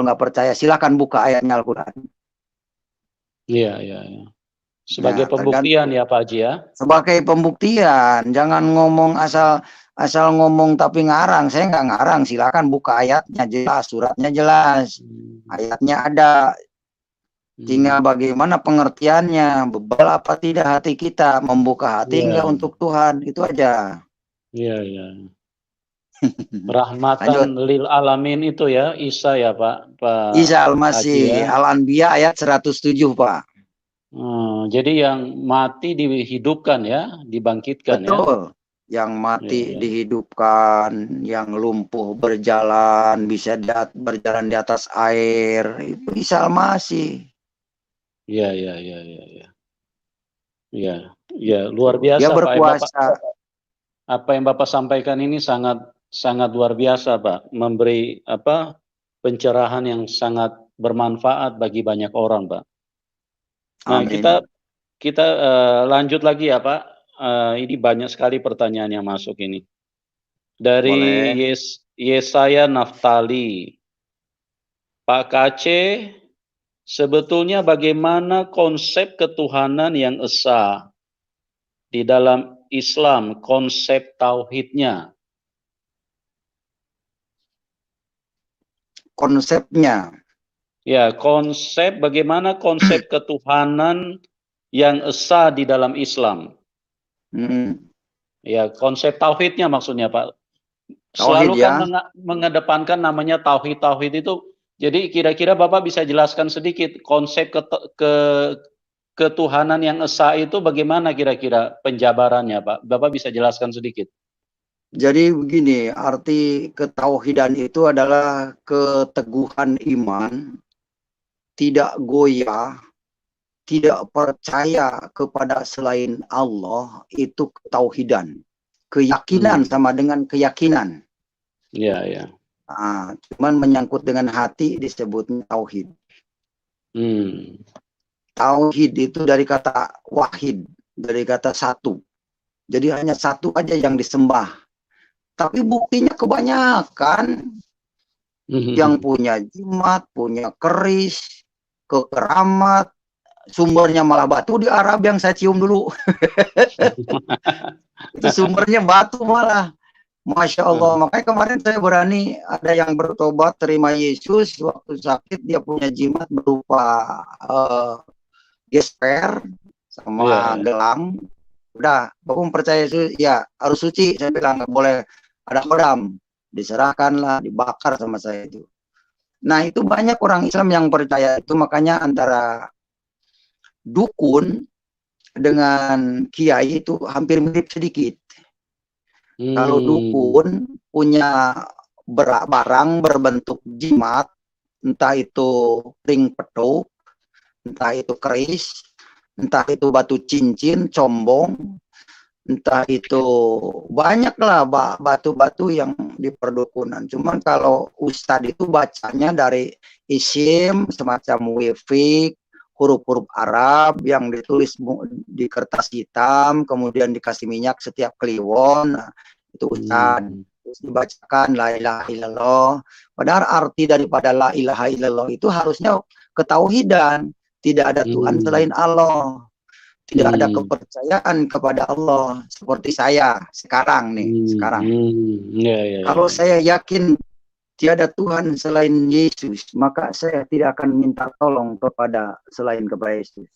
nggak percaya, silahkan buka ayatnya Al-Quran. Sebagai pembuktian ya Pak Haji ya. Sebagai pembuktian, jangan ngomong asal ngomong tapi ngarang. Saya nggak ngarang, silahkan buka ayatnya jelas, suratnya jelas, ayatnya ada. Tinggal bagaimana pengertiannya, bebal apa tidak hati kita, membuka hati enggak untuk Tuhan, itu aja. Rahmatan lil alamin itu ya, Isa ya Pak Isa Al-Masih, ya? Al-Anbiya ayat 107 Pak. Jadi yang mati dihidupkan ya, dibangkitkan. Betul. Yang mati dihidupkan, yang lumpuh berjalan, bisa berjalan di atas air, itu Isa Al-Masih. Ya, luar biasa dia berkuasa. Pak. Apa yang Bapak sampaikan ini sangat luar biasa Pak, memberi pencerahan yang sangat bermanfaat bagi banyak orang Pak. Nah, kita lanjut lagi ya Pak. Ini banyak sekali pertanyaan yang masuk ini. Dari Yesaya Naftali. Pak Kace, sebetulnya bagaimana konsep ketuhanan yang esa di dalam Islam, konsep tauhidnya? Konsepnya? Ya, bagaimana konsep ketuhanan yang esa di dalam Islam? Ya, konsep tauhidnya maksudnya Pak. Selalu kan mengedepankan namanya tauhid itu. Jadi kira-kira Bapak bisa jelaskan sedikit konsep ketuhanan yang esa itu bagaimana kira-kira penjabarannya Pak? Bapak bisa jelaskan sedikit. Jadi begini, arti ketauhidan itu adalah keteguhan iman, tidak goyah, tidak percaya kepada selain Allah, itu ketauhidan. Keyakinan sama dengan keyakinan. Iya. Cuman menyangkut dengan hati disebutnya tauhid. Tauhid itu dari kata wahid. dari kata satu. Jadi hanya satu aja yang disembah. Tapi buktinya kebanyakan yang punya jimat, punya keris, ke keramat, sumbernya malah batu di Arab yang saya cium dulu. Itu sumbernya batu malah. Masya Allah. Makanya kemarin saya berani, ada yang bertobat terima Yesus waktu sakit, dia punya jimat berupa gesper sama gelang. Udah, Bapak percaya Yesus, ya harus suci. Saya bilang nggak boleh ada kodam. Diserahkanlah, dibakar sama saya itu. Nah, itu banyak orang Islam yang percaya itu, makanya antara dukun dengan kiai itu hampir mirip sedikit. Kalau dukun punya barang berbentuk jimat, entah itu ring petuk, entah itu keris, entah itu batu cincin, combong, entah itu banyaklah batu-batu yang di perdukunan. Cuman kalau ustadz itu bacanya dari isim semacam wifik, huruf-huruf Arab yang ditulis di kertas hitam, kemudian dikasih minyak setiap kliwon. Nah, itu ustadz. Terus dibacakan la ilaha illallah. Padahal arti daripada la ilaha illallah itu harusnya ketauhidan. Tidak ada Tuhan selain Allah. Tidak ada kepercayaan kepada Allah. Seperti saya sekarang nih. Sekarang. Kalau saya yakin tiada Tuhan selain Yesus, maka saya tidak akan minta tolong selain kepada Yesus.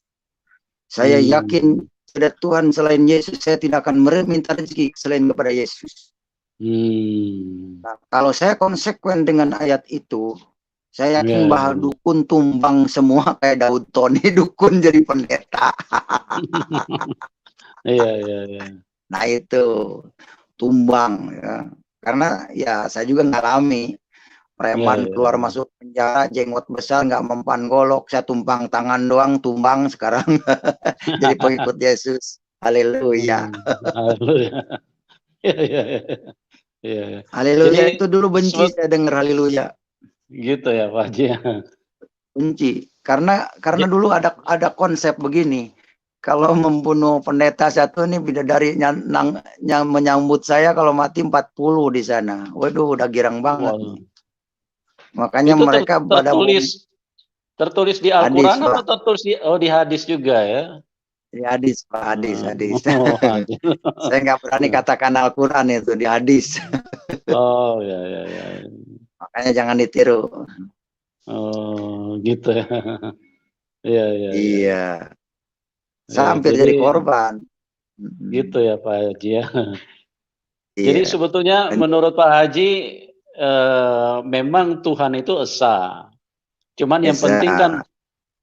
Saya yakin tiada Tuhan selain Yesus, saya tidak akan minta rezeki selain kepada Yesus. Nah, kalau saya konsekuen dengan ayat itu, saya yakin bahwa dukun tumbang semua kayak Daud Tony, dukun jadi pendeta. Nah itu tumbang ya. Karena ya saya juga ngalami preman keluar masuk penjara, jenggot besar nggak mempan golok, saya tumpang tangan doang, tumbang sekarang jadi pengikut Yesus. Haleluya. Haleluya. Itu dulu benci saya dengar haleluya. Gitu ya Pak Haji. Benci karena dulu ada konsep begini. Kalau membunuh pendeta satu nih, bidadari yang menyambut saya kalau mati 40 di sana. Waduh, udah girang banget. Makanya itu mereka tertulis di Al-Quran atau tertulis di hadis juga ya? Di hadis, Pak, hadis. Saya nggak berani katakan Al-Quran, itu di hadis. Oh ya. Makanya jangan ditiru. Oh gitu ya. Iya. Sampai jadi korban. Gitu ya Pak Haji ya. Jadi sebetulnya menurut Pak Haji memang Tuhan itu esa. Cuman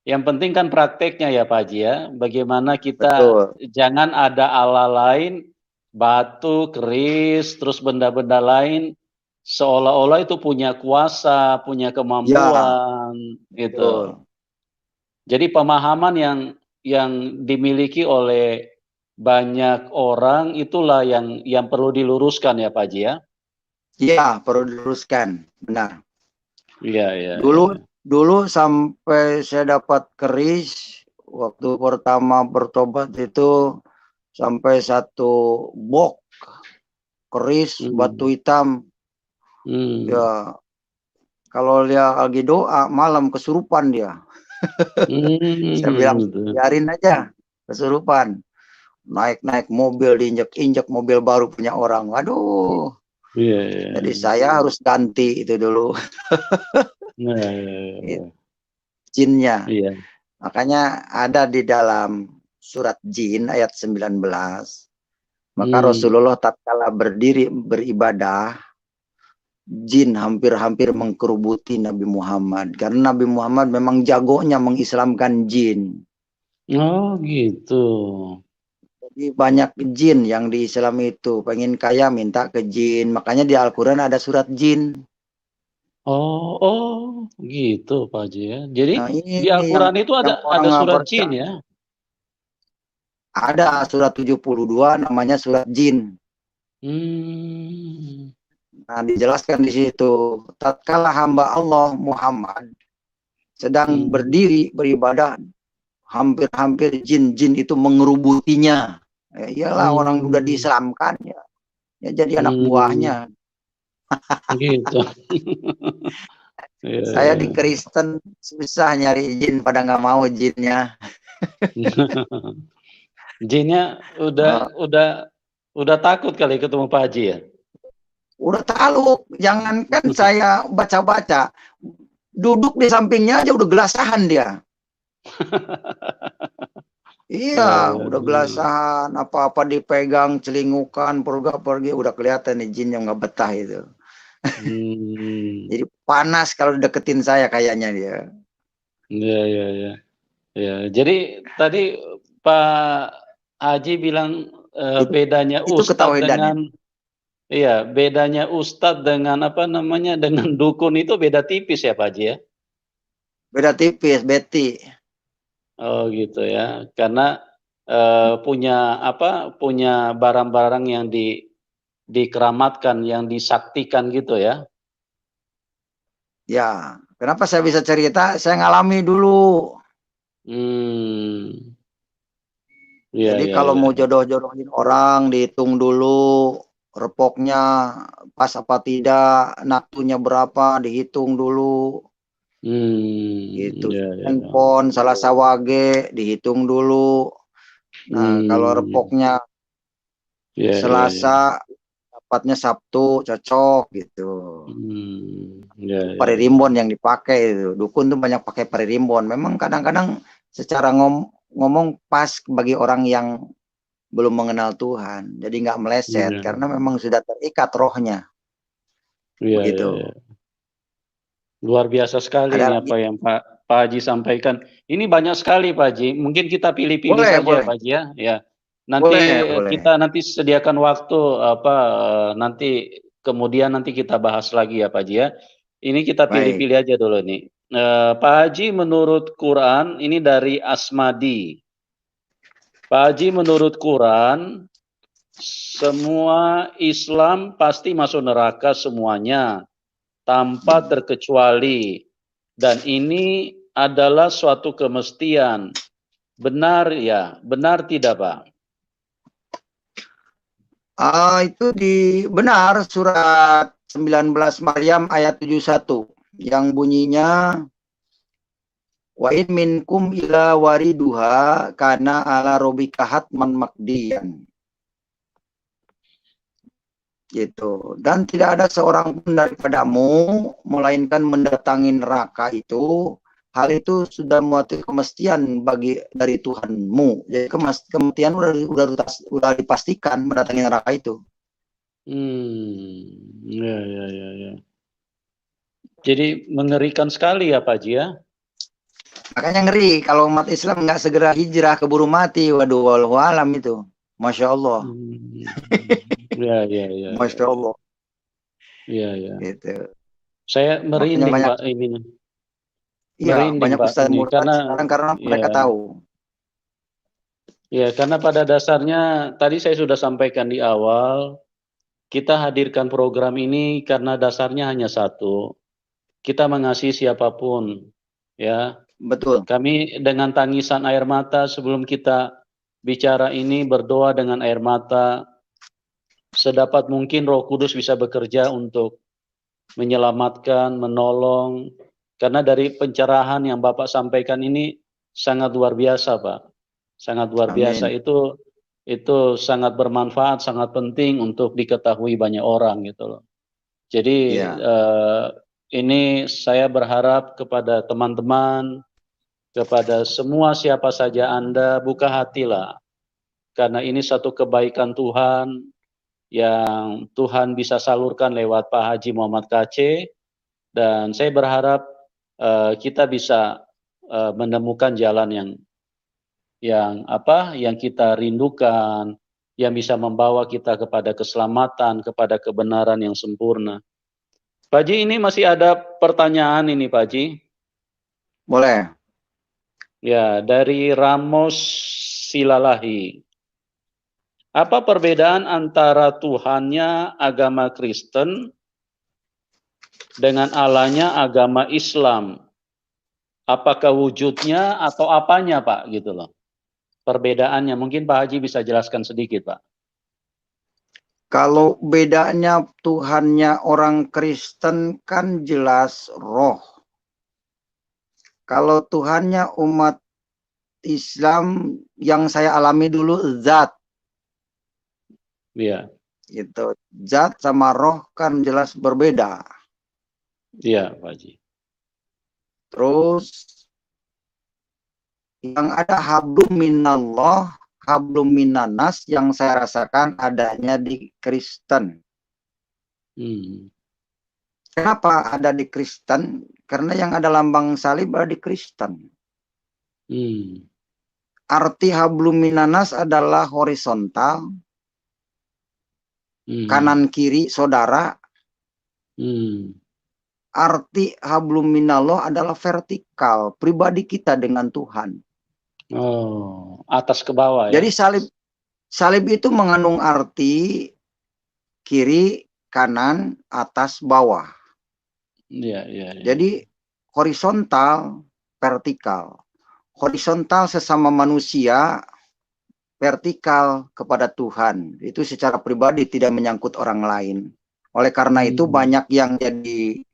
yang penting kan prakteknya ya Pak Haji ya. Bagaimana kita jangan ada Allah lain, batu, keris, terus benda-benda lain seolah-olah itu punya kuasa, punya kemampuan gitu. Jadi pemahaman yang dimiliki oleh banyak orang itulah yang perlu diluruskan ya Pak Haji ya. Iya, perlu diluruskan, benar. Iya. Dulu sampai saya dapat keris, waktu pertama bertobat itu sampai 1 box keris batu hitam. Ya, kalau dia lagi doa malam kesurupan dia. Saya bilang biarin aja kesurupan. Naik mobil, diinjek mobil baru punya orang. Aduh. Jadi saya harus ganti itu dulu. Jinnya. Makanya ada di dalam surat Jin ayat 19. Maka Rasulullah tatkala berdiri beribadah, jin hampir-hampir mengkerubuti Nabi Muhammad. Karena Nabi Muhammad memang jagonya mengislamkan jin. Oh gitu. Jadi banyak jin yang di Islam itu. Pengen kaya minta ke jin. Makanya di Al-Quran ada surat jin. Oh gitu Pak Haji ya. Jadi di Al-Quran itu ada surat jin ya? Ada surat 72 namanya surat jin. Nah, dijelaskan di situ, tatkala hamba Allah Muhammad sedang berdiri beribadah, hampir-hampir jin-jin itu mengerubutinya. Iyalah orang udah Hmm. diislamkan ya jadi anak buahnya. Gitu. Saya di Kristen susah nyari jin, pada nggak mau jinnya. Jinnya udah takut kali ketemu Pak Haji ya? Udah tahu, jangankan saya baca-baca, duduk di sampingnya aja udah gelasahan dia. Iya, udah gelasahan, apa-apa dipegang, celingukan, pergi udah kelihatan nih jin yang nggak betah itu. Jadi panas kalau deketin saya kayaknya dia. Ya. Jadi tadi Pak Haji bilang bedanya itu Ustadz dengan bedanya Ustadz dengan dengan dukun itu beda tipis ya Pak Haji ya? Beda tipis, Betty. Oh gitu ya, karena punya barang-barang yang dikeramatkan, yang disaktikan gitu ya? Ya, kenapa saya bisa cerita? Saya ngalami dulu. Jadi kalau mau jodoh-jodohin orang, dihitung dulu repoknya pas apa tidak, naktunya berapa, dihitung dulu. Gitu. Handphone salah sawage dihitung dulu. Nah, kalau repoknya Selasa, dapatnya Sabtu, cocok gitu. Paririmbon yang dipakai itu. Dukun tuh banyak pakai paririmbon. Memang kadang-kadang secara ngomong pas bagi orang yang belum mengenal Tuhan. Jadi nggak meleset karena memang sudah terikat rohnya. Begitu. Luar biasa sekali ini apa yang Pak Haji sampaikan. Ini banyak sekali Pak Haji. Mungkin kita pilih-pilih saja boleh. Pak Haji ya. Ya. Nanti kita sediakan waktu nanti kemudian kita bahas lagi ya Pak Haji ya. Ini kita pilih-pilih aja dulu nih. Pak Haji menurut Quran ini dari Asmadi. Pak Haji menurut Quran semua Islam pasti masuk neraka semuanya tanpa terkecuali, dan ini adalah suatu kemestian. Benar ya? Benar tidak Pak? Itu benar, surat 19 Maryam ayat 71 yang bunyinya wa in minkum ila wariduha kana ala rabbika hatman maqdiyan. Gitu. Dan tidak ada seorang pun daripadamu melainkan mendatangi neraka itu, hal itu sudah muatu kemestian dari Tuhanmu. Jadi kemestian udah dipastikan mendatangi neraka itu. Ya. Jadi mengerikan sekali ya Pak Haji ya. Makanya ngeri kalau umat Islam nggak segera hijrah, keburu mati. Waduh, wallahu alam itu. Masya Allah. Ya. Masya Allah. Iya. Gitu. Saya merinding Pak ini. Iya, banyak ustaz murtad karena mereka tahu. Ya, karena pada dasarnya tadi saya sudah sampaikan di awal, kita hadirkan program ini karena dasarnya hanya satu. Kita mengasihi siapapun, ya. Betul. Kami dengan tangisan air mata sebelum kita bicara ini berdoa dengan air mata, sedapat mungkin Roh Kudus bisa bekerja untuk menyelamatkan, menolong. Karena dari pencerahan yang Bapak sampaikan ini sangat luar biasa, Pak. Sangat luar biasa. Itu sangat bermanfaat, sangat penting untuk diketahui banyak orang gitu loh. Jadi ini saya berharap kepada teman-teman, kepada semua siapa saja Anda, buka hatilah. Karena ini satu kebaikan Tuhan yang Tuhan bisa salurkan lewat Pak Haji Muhammad KC, dan saya berharap kita bisa menemukan jalan yang kita rindukan, yang bisa membawa kita kepada keselamatan, kepada kebenaran yang sempurna. Pak Haji, ini masih ada pertanyaan ini Pak Haji. Boleh. Ya, dari Ramos Silalahi. Apa perbedaan antara Tuhannya agama Kristen dengan Allahnya agama Islam? Apakah wujudnya atau apanya, Pak, gitu loh? Perbedaannya mungkin Pak Haji bisa jelaskan sedikit, Pak. Kalau bedanya Tuhannya orang Kristen kan jelas roh. Kalau Tuhannya umat Islam yang saya alami dulu zat. Iya. Gitu. Zat sama roh kan jelas berbeda. Iya, Pak Haji. Terus yang ada hablum minallah, hablum minanas yang saya rasakan adanya di Kristen. Kenapa ada di Kristen? Karena yang ada lambang salib ada di Kristen. Arti hablum minanas adalah horizontal, kanan kiri saudara. Arti hablum minallah adalah vertikal, pribadi kita dengan Tuhan. Oh, atas ke bawah ya. Jadi salib itu mengandung arti kiri, kanan, atas, bawah. Iya. Jadi horizontal, vertikal. Horizontal sesama manusia, vertikal kepada Tuhan. Itu secara pribadi tidak menyangkut orang lain. Oleh karena itu banyak yang jadi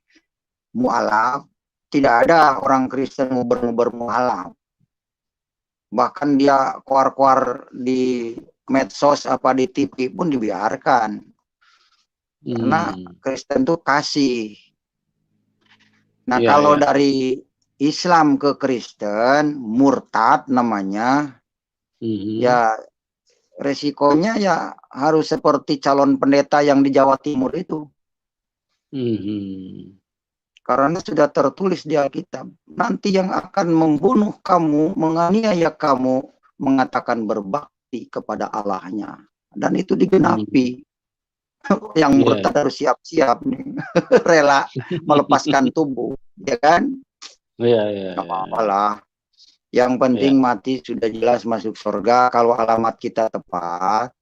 mu'alaf. Tidak ada orang Kristen nguber-nguber mu'alaf. Bahkan dia keluar-keluar di medsos apa di TV pun dibiarkan. Karena Kristen itu kasih. Nah, kalau dari Islam ke Kristen, murtad namanya, ya resikonya ya harus seperti calon pendeta yang di Jawa Timur itu. Karena sudah tertulis di Alkitab, nanti yang akan membunuh kamu, menganiaya kamu, mengatakan berbakti kepada Allahnya. Dan itu digenapi. Yang murtad harus siap-siap nih, rela melepaskan tubuh, ya kan? Iya. Gak apa-apa lah. Yang penting mati sudah jelas masuk surga. Kalau alamat kita tepat,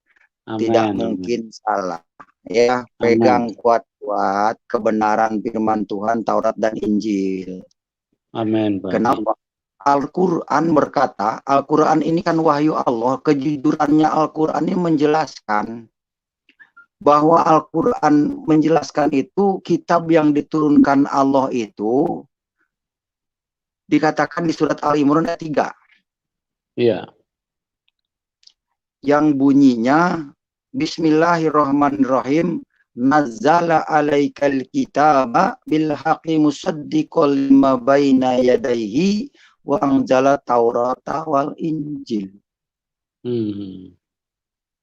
tidak mungkin salah. Ya, pegang kuat-kuat kebenaran firman Tuhan, Taurat dan Injil. Amin. Kenapa? Al-Quran berkata, Al-Quran ini kan wahyu Allah, kejujurannya Al-Quran ini menjelaskan bahwa Al-Quran menjelaskan itu kitab yang diturunkan Allah itu dikatakan di surat Al-Imran ayat 3. Iya. Yang bunyinya Bismillahirrahmanirrahim, nazzala alaikal kitaba bil haqqi musaddiqal lima baina yadayhi wa anzala taurata wal injil.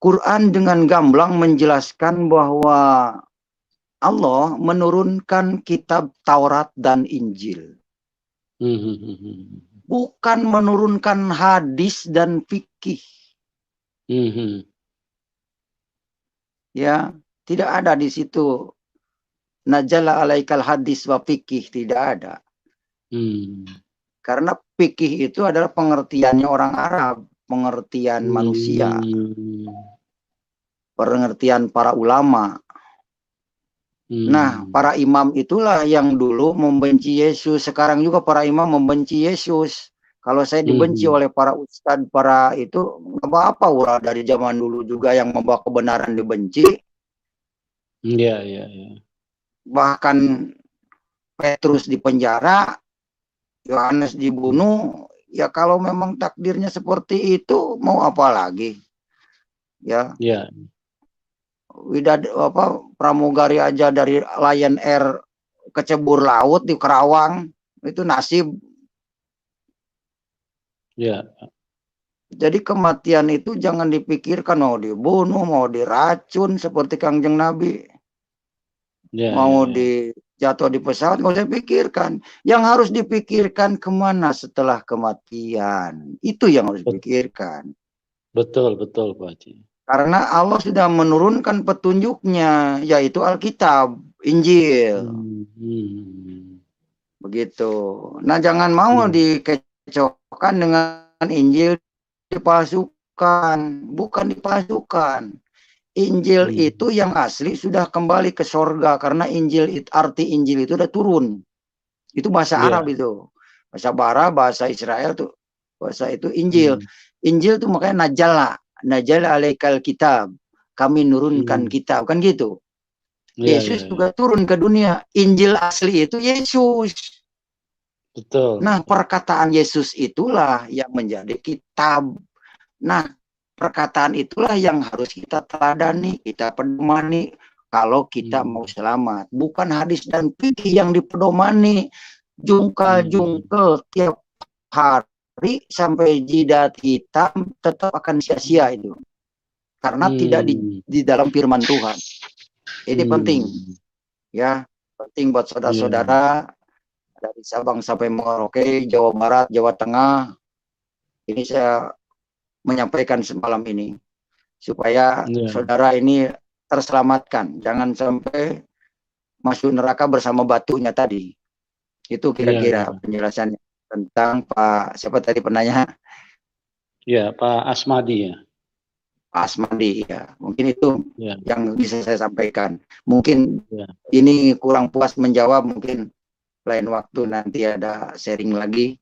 Quran dengan gamblang menjelaskan bahwa Allah menurunkan kitab Taurat dan Injil. Bukan menurunkan hadis dan fikih. Ya, tidak ada di situ najala alaikal hadis wa fikih, tidak ada. Karena fikih itu adalah pengertiannya orang Arab, pengertian manusia, pengertian para ulama. Nah, para imam itulah yang dulu membenci Yesus, sekarang juga para imam membenci Yesus. Kalau saya dibenci oleh para ustadz, para itu nggak apa-apa, ulah dari zaman dulu juga yang membawa kebenaran dibenci. Iya. Bahkan Petrus dipenjara, Yohanes dibunuh. Ya kalau memang takdirnya seperti itu, mau apa lagi? Ya. Pramugari aja dari Lion Air kecebur laut di Kerawang, itu nasib. Jadi kematian itu jangan dipikirkan mau dibunuh, mau diracun seperti Kangjeng Nabi, mau dijatuh di pesawat, nggak usah pikirkan. Yang harus dipikirkan kemana setelah kematian, itu yang harus dipikirkan. Betul Pak Haji. Karena Allah sudah menurunkan petunjuknya, yaitu Alkitab, Injil. Begitu. Nah, jangan mau dikecohkan dengan Injil dipalsukan. Bukan dipalsukan. Injil itu yang asli sudah kembali ke sorga. Karena Injil, arti Injil itu udah turun. Itu bahasa Arab itu. Bahasa bara, bahasa Israel tuh, bahasa itu Injil. Hmm. Injil tuh makanya najal alaikal kitab. Kami nurunkan kitab, kan gitu. Iya, Yesus iya, iya. juga turun ke dunia. Injil asli itu Yesus. Betul. Nah, perkataan Yesus itulah yang menjadi kitab. Nah, perkataan itulah yang harus kita teladani, kita pedomani kalau kita mau selamat. Bukan hadis dan fikih yang dipedomani, jungkal-jungkel tiap hari sampai jidat hitam tetap akan sia-sia itu. Karena tidak di dalam firman Tuhan. Ini penting. Ya, penting buat saudara-saudara dari Sabang sampai Merauke, Jawa Barat, Jawa Tengah. Ini saya menyampaikan semalam ini supaya saudara ini terselamatkan, jangan sampai masuk neraka bersama batunya tadi. Itu kira-kira penjelasannya tentang Pak siapa tadi penanya? Ya, Pak Asmadi ya. Pak Asmadi ya. Mungkin itu yang bisa saya sampaikan. Mungkin ini kurang puas menjawab, mungkin lain waktu nanti ada sharing lagi.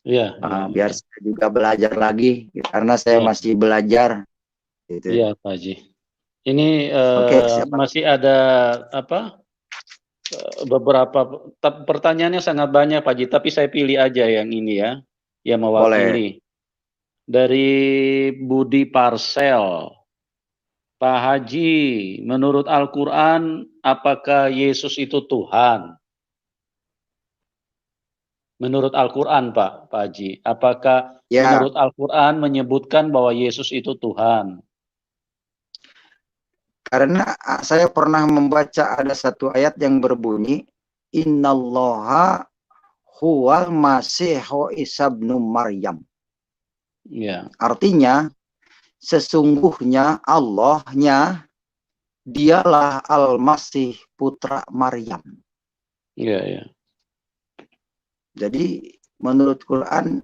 Biar saya juga belajar lagi karena saya masih belajar. Gitu. Iya, Pak Haji. Ini masih ada apa? Beberapa pertanyaannya sangat banyak, Pak Haji, tapi saya pilih aja yang ini ya, yang mewakili. Dari Budi Parcel. Pak Haji, menurut Al-Quran, apakah Yesus itu Tuhan? Menurut Al-Quran, Pak Haji, apakah menurut Al-Quran menyebutkan bahwa Yesus itu Tuhan? Karena saya pernah membaca ada satu ayat yang berbunyi, Innallaha huwal masihu Isa ibnu Maryam. Artinya, sesungguhnya Allahnya dialah Al-Masih putra Maryam. Jadi menurut Quran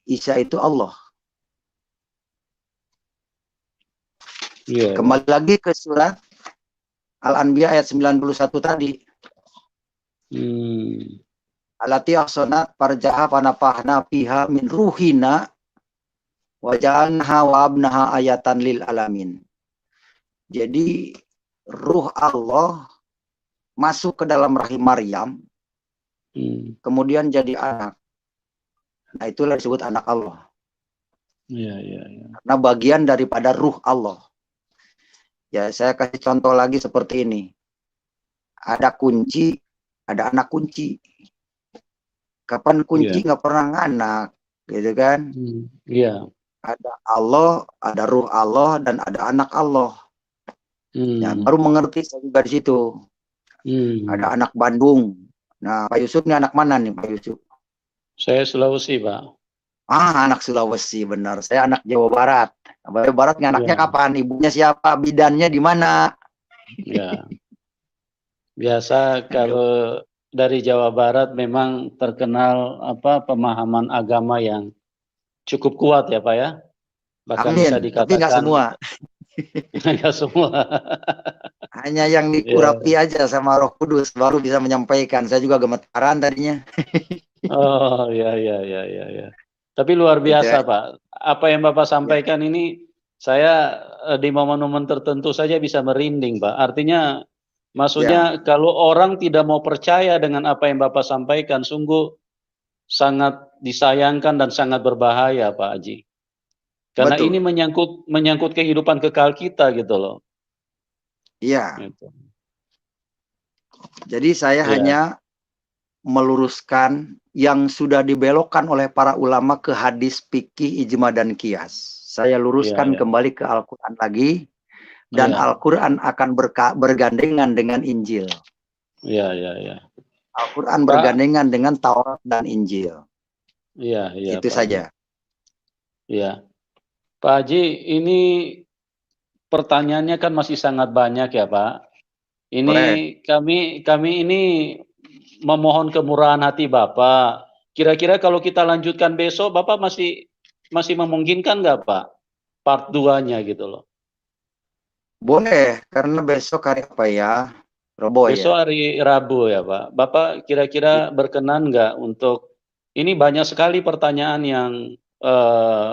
Isa itu Allah. Kembali lagi ke surat Al-Anbiya ayat 91 tadi. Alati ahsanat farjaha panapahna fiha min ruhina waja'alnaha wa abnaha ayatan lil alamin. Jadi ruh Allah masuk ke dalam rahim Maryam, kemudian jadi anak. Nah, itulah disebut anak Allah. Karena bagian daripada ruh Allah. Ya, saya kasih contoh lagi seperti ini. Ada kunci, ada anak kunci. Kapan kunci nggak pernah nganak, gitu kan? Ada Allah, ada ruh Allah, dan ada anak Allah. Ya, baru mengerti saya juga di situ. Ada anak Bandung. Nah, Pak Yusuf ini anak mana nih, Pak Yusuf? Saya Sulawesi, Pak. Anak Sulawesi, benar. Saya anak Jawa Barat. Jawa Barat nganaknya kapan? Ibunya siapa? Bidannya di mana? Ya. Biasa kalau dari Jawa Barat memang terkenal pemahaman agama yang cukup kuat ya, Pak ya. Bahkan bisa dikatakan. Tapi nggak semua. Nggak semua. Hanya yang diurapi aja sama Roh Kudus baru bisa menyampaikan. Saya juga gemetaran tadinya. Oh ya. Tapi luar biasa Pak. Apa yang Bapak sampaikan ini saya di momen-momen tertentu saja bisa merinding Pak. Artinya maksudnya kalau orang tidak mau percaya dengan apa yang Bapak sampaikan sungguh sangat disayangkan dan sangat berbahaya Pak Haji. Karena ini menyangkut kehidupan kekal kita gitu loh. Iya. Gitu. Jadi saya hanya meluruskan yang sudah dibelokkan oleh para ulama ke hadis, fikih, ijma dan qiyas. Saya luruskan kembali ke Al-Quran lagi, dan Al-Quran akan bergandengan dengan Injil. Al-Quran bergandengan dengan Taurat dan Injil. Itu Pak saja. Iya. Pak Haji, ini pertanyaannya kan masih sangat banyak ya Pak. Ini kami ini memohon kemurahan hati Bapak. Kira-kira kalau kita lanjutkan besok, Bapak masih memungkinkan nggak Pak? Part 2-nya gitu loh. Boleh, karena besok hari apa ya? Besok hari Rabu ya Pak. Bapak kira-kira berkenan nggak untuk ini banyak sekali pertanyaan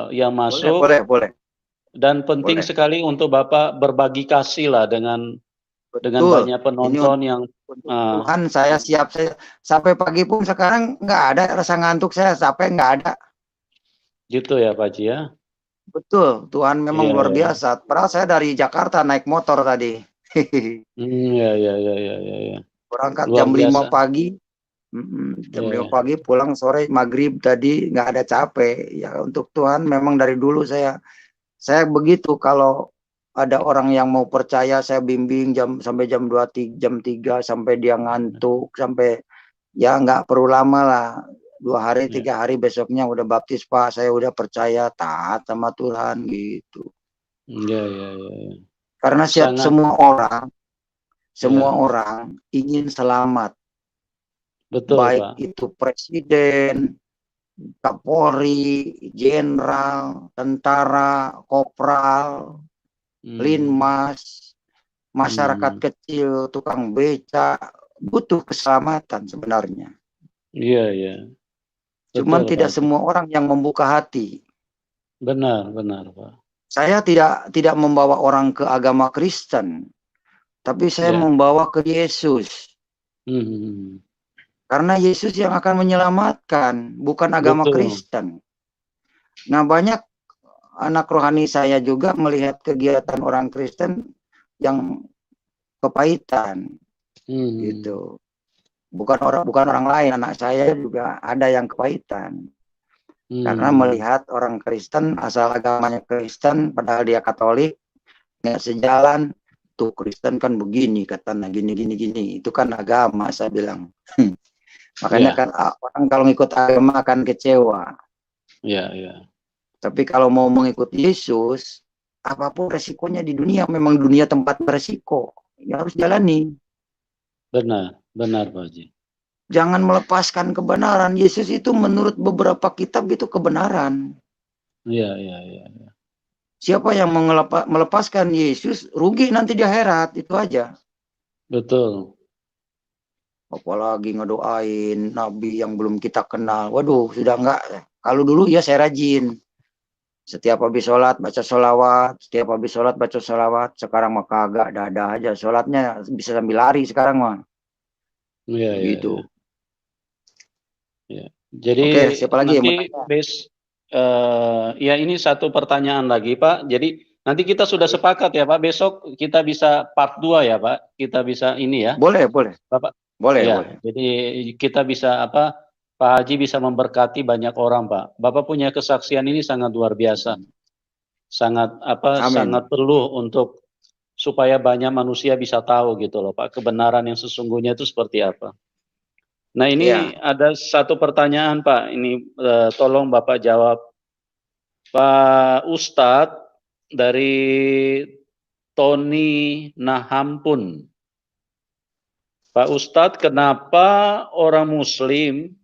yang masuk Boleh. dan penting Boleh. sekali untuk Bapak berbagi kasih lah dengan Betul. banyak Ini penonton yang untuk Tuhan saya siap. Saya sampai pagi pun sekarang nggak ada rasa ngantuk saya, sampai nggak ada. gitu ya Pak Haji ya. Betul, Tuhan memang Iya, luar iya. biasa. Padahal saya dari Jakarta naik motor tadi. Ya. Berangkat Luar jam 5 biasa. pagi. Jam 5 pagi pulang sore maghrib tadi, nggak ada capek. Ya untuk Tuhan memang dari dulu saya begitu. Kalau ada orang yang mau percaya, saya bimbing sampai jam 2, jam 3 sampai dia ngantuk, sampai ya nggak perlu lama lah. 2 hari, 3 hari besoknya udah baptis Pak, saya udah percaya, taat sama Tuhan gitu. Iya. Karena Sangat. semua orang ingin selamat. Betul, Baik Pak. itu presiden, Kapolri, jenderal, tentara, kopral, linmas, masyarakat kecil, tukang beca, butuh keselamatan sebenarnya. Iya. Cuman Betul, tidak Pak. semua orang yang membuka hati. Benar, Pak. Saya tidak membawa orang ke agama Kristen, tapi saya membawa ke Yesus. Karena Yesus yang akan menyelamatkan, bukan agama Kristen. Nah, banyak anak rohani saya juga melihat kegiatan orang Kristen yang kepahitan, gitu. Bukan orang lain, anak saya juga ada yang kepahitan. Karena melihat orang Kristen, asal agamanya Kristen, padahal dia Katolik, nggak sejalan, tuh Kristen kan begini, katanya gini. Itu kan agama, saya bilang. Makanya kan orang kalau ngikut agama akan kecewa. Iya. Tapi kalau mau mengikut Yesus, apapun resikonya di dunia, memang dunia tempat beresiko, ya harus jalani. Benar Pak Haji. Jangan melepaskan kebenaran. Yesus itu menurut beberapa kitab itu kebenaran. Iya. Siapa yang melepaskan Yesus, rugi nanti di akhirat, itu aja. Betul. Apalagi ngedoain nabi yang belum kita kenal. Waduh, sudah enggak. Kalau dulu ya saya rajin. Setiap habis sholat baca sholawat. Sekarang mah kagak, dada aja. Sholatnya bisa sambil lari sekarang mah. Iya. Gitu. Ya. Jadi oke, siapa lagi nanti ya ini satu pertanyaan lagi Pak. Jadi nanti kita sudah sepakat ya Pak, besok kita bisa part 2 ya Pak. Kita bisa ini ya. Boleh. Bapak. Boleh. Jadi kita bisa Pak Haji bisa memberkati banyak orang Pak. Bapak punya kesaksian ini sangat luar biasa. Sangat sangat perlu untuk supaya banyak manusia bisa tahu gitu loh Pak, kebenaran yang sesungguhnya itu seperti apa. Nah ini ada satu pertanyaan Pak, ini tolong Bapak jawab. Pak Ustadz dari Tony Nahampun. Pak Ustadz, kenapa orang Muslim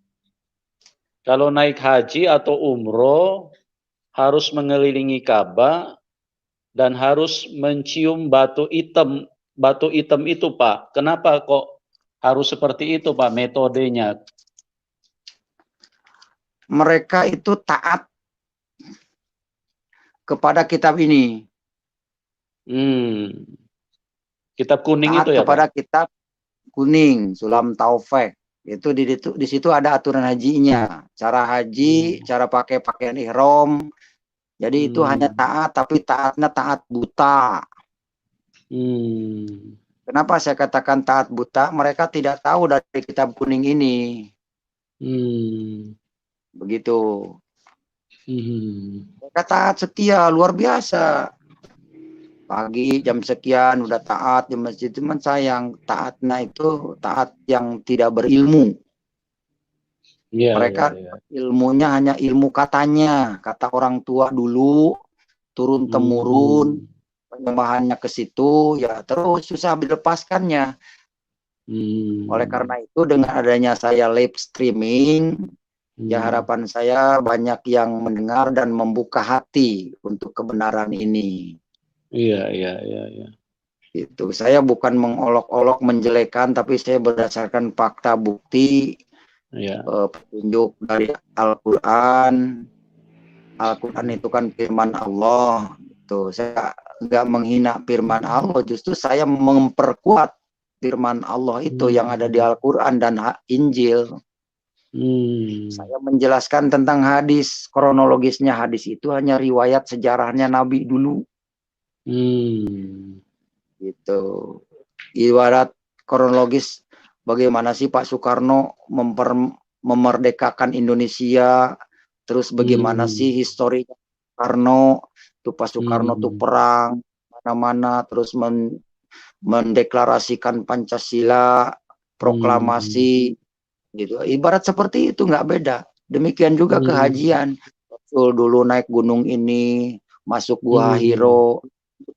kalau naik haji atau umroh harus mengelilingi Ka'bah dan harus mencium batu hitam itu Pak? Kenapa kok harus seperti itu Pak metodenya? Mereka itu taat kepada kitab ini. Kitab kuning taat itu ya kepada Pak? Kitab kuning, Sulam Taufik. Itu di situ ada aturan hajinya, cara haji, cara pakai pakaian ihram. Jadi itu hanya taat, tapi taatnya taat buta. Kenapa saya katakan taat buta? Mereka tidak tahu dari kitab kuning ini. Begitu. Mereka taat setia, luar biasa. Pagi jam sekian udah taat di masjid, cuman sayang taatnya itu taat yang tidak berilmu. Mereka ilmunya hanya ilmu katanya, kata orang tua dulu, turun temurun, penyembahannya ke situ, ya terus susah dilepaskannya. Oleh karena itu dengan adanya saya live streaming, ya harapan saya banyak yang mendengar dan membuka hati untuk kebenaran ini. Iya. Itu saya bukan mengolok-olok menjelekan, tapi saya berdasarkan fakta bukti Ya. petunjuk dari Al-Quran. Al-Quran itu kan firman Allah. Tuh, saya nggak menghina firman Allah, justru saya memperkuat firman Allah itu yang ada di Al-Quran dan Injil. Saya menjelaskan tentang hadis, kronologisnya hadis itu hanya riwayat sejarahnya Nabi dulu. Gitu. Ibarat kronologis bagaimana sih Pak Soekarno memerdekakan Indonesia, terus bagaimana sih histori Soekarno, tuh Pak Soekarno tuh perang mana-mana, terus mendeklarasikan Pancasila, proklamasi, gitu. Ibarat seperti itu, nggak beda. Demikian juga kehajian. Rasul dulu naik gunung ini, masuk Gua Hiro,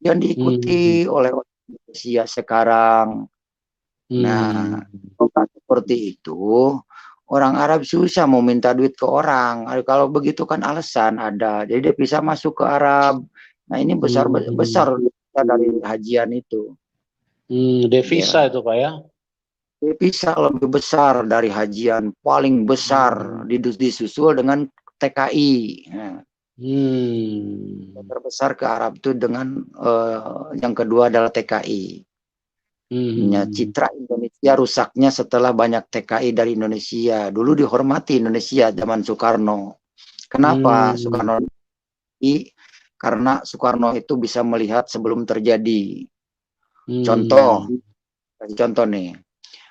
yang diikuti oleh Indonesia sekarang. Nah, seperti itu, orang Arab susah mau minta duit ke orang. Kalau begitu kan alasan ada. Jadi dia bisa masuk ke Arab. Nah, ini besar dari hajian itu. Devisa itu Pak ya? Devisa lebih besar dari hajian, paling besar disusul dengan TKI. Nah, terbesar ke Arab itu dengan yang kedua adalah TKI. Citra Indonesia rusaknya setelah banyak TKI dari Indonesia. Dulu dihormati Indonesia zaman Soekarno. Kenapa Soekarno? Karena Soekarno itu bisa melihat sebelum terjadi. Contoh nih.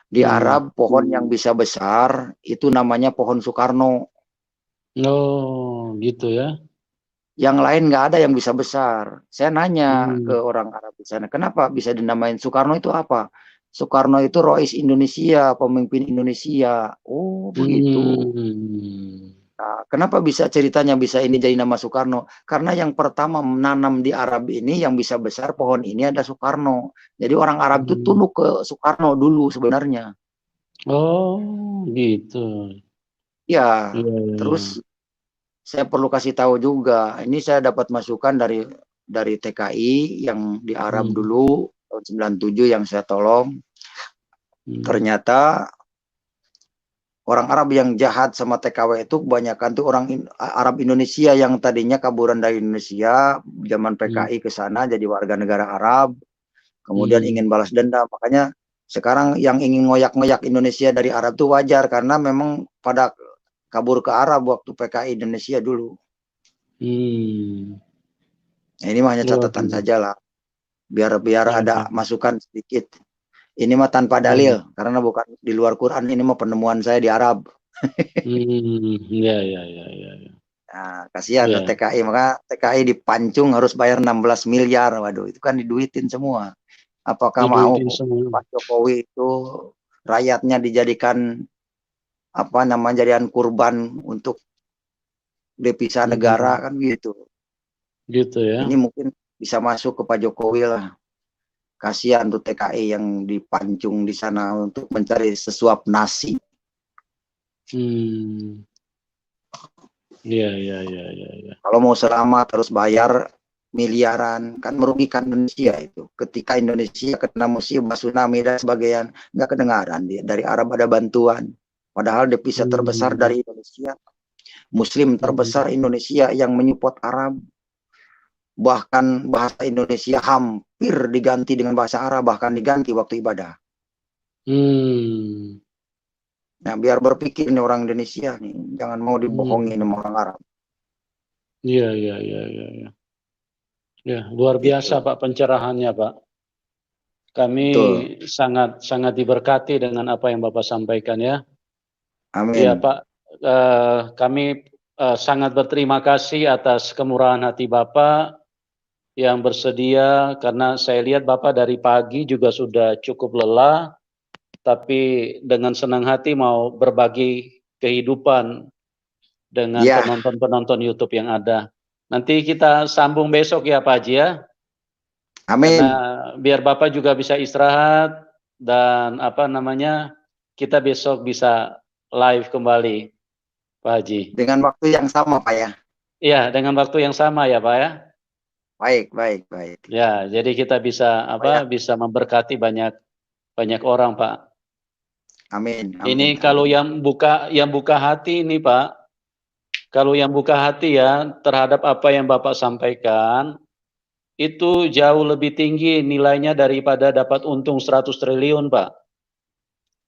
Di Arab pohon yang bisa besar itu namanya pohon Soekarno. Oh, gitu ya. Yang lain nggak ada yang bisa besar. Saya nanya ke orang Arab di sana, kenapa bisa dinamain Soekarno itu apa? Soekarno itu Rois Indonesia, pemimpin Indonesia. Oh, begitu. Nah, kenapa bisa ceritanya bisa ini jadi nama Soekarno? Karena yang pertama menanam di Arab ini yang bisa besar pohon ini ada Soekarno. Jadi orang Arab itu tunduk ke Soekarno dulu sebenarnya. Oh, gitu. Ya, terus saya perlu kasih tahu juga, ini saya dapat masukan dari TKI yang di Arab dulu tahun 97 yang saya tolong. Ternyata orang Arab yang jahat sama TKW itu kebanyakan tuh orang Arab Indonesia yang tadinya kaburan dari Indonesia zaman PKI ke sana jadi warga negara Arab, kemudian ingin balas dendam. Makanya sekarang yang ingin ngoyak-ngoyak Indonesia dari Arab itu wajar karena memang pada kabur ke Arab waktu PKI Indonesia dulu. Nah, ini mah hanya catatan saja lah, biar ada masukan sedikit. Ini mah tanpa dalil, karena bukan di luar Quran, ini mah penemuan saya di Arab. Ya. Nah, kasihan TKI, maka TKI dipancung harus bayar 16 miliar. Waduh, itu kan diduitin semua. Apakah mau Pak Jokowi itu rakyatnya dijadikan jadian kurban untuk devisa negara kan gitu. Gitu ya. Ini mungkin bisa masuk ke Pak Jokowi lah. Kasihan tuh TKI yang dipancung di sana untuk mencari sesuap nasi. Iya. Kalau mau selamat harus bayar miliaran, kan merugikan Indonesia itu. Ketika Indonesia kena musibah, tsunami dan sebagainya, nggak kedengaran dari Arab ada bantuan. Padahal devisa terbesar dari Indonesia, Muslim terbesar Indonesia yang menyupport Arab. Bahkan bahasa Indonesia hampir diganti dengan bahasa Arab, bahkan diganti waktu ibadah. Nah, biar berpikir nih orang Indonesia nih, jangan mau dibohongin sama orang Arab. Iya. Ya, luar biasa Pak pencerahannya Pak. Kami sangat diberkati dengan apa yang Bapak sampaikan ya. Amin. Ya Pak, kami sangat berterima kasih atas kemurahan hati Bapak yang bersedia, karena saya lihat Bapak dari pagi juga sudah cukup lelah, tapi dengan senang hati mau berbagi kehidupan dengan penonton-penonton YouTube yang ada. Nanti kita sambung besok ya Pak Haji ya. Amin. Karena biar Bapak juga bisa istirahat dan kita besok bisa live kembali Pak Haji. Dengan waktu yang sama Pak ya. Iya, dengan waktu yang sama ya Pak ya. Baik. Ya, jadi kita bisa bisa memberkati banyak orang Pak. Amin. Ini Amin. kalau Amin. yang buka hati ini Pak, kalau yang buka hati ya terhadap apa yang Bapak sampaikan, itu jauh lebih tinggi nilainya daripada dapat untung 100 triliun Pak.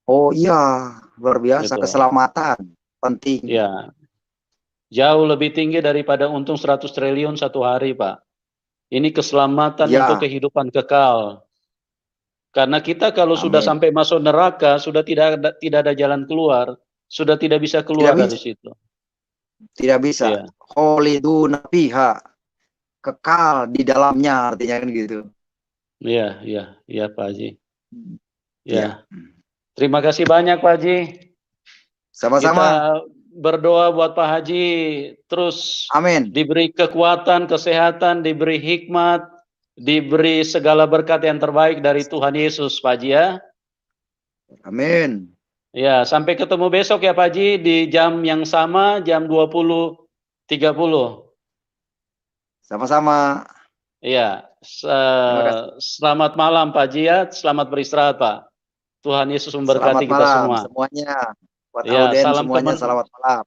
Oh iya, luar biasa, Gitu. keselamatan penting. Ya, jauh lebih tinggi daripada untung 100 triliun satu hari Pak. Ini keselamatan Ya, untuk kehidupan kekal. Karena kita kalau sudah amin. sampai masuk neraka, sudah tidak ada jalan keluar, sudah tidak bisa keluar Tidak dari bisa, situ. tidak bisa. Ya, Kholiduna fiha, kekal di dalamnya, artinya kan gitu. ya Pak Haji. Ya. Ya. Terima kasih banyak Pak Haji. Sama-sama. Kita berdoa buat Pak Haji terus Amin. diberi kekuatan, kesehatan, diberi hikmat, diberi segala berkat yang terbaik dari Tuhan Yesus Pak Haji ya. Amin. Ya, sampai ketemu besok ya Pak Haji di jam yang sama, jam 20.30. Sama-sama. Iya, Terima kasih. selamat malam Pak Haji ya, selamat beristirahat Pak. Tuhan Yesus memberkati Selamat kita malam semua. semuanya. Buat Ya, Auden salam semuanya, selamat malam.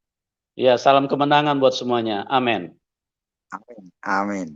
ya, salam kemenangan buat semuanya. Amin. Amin. Amin.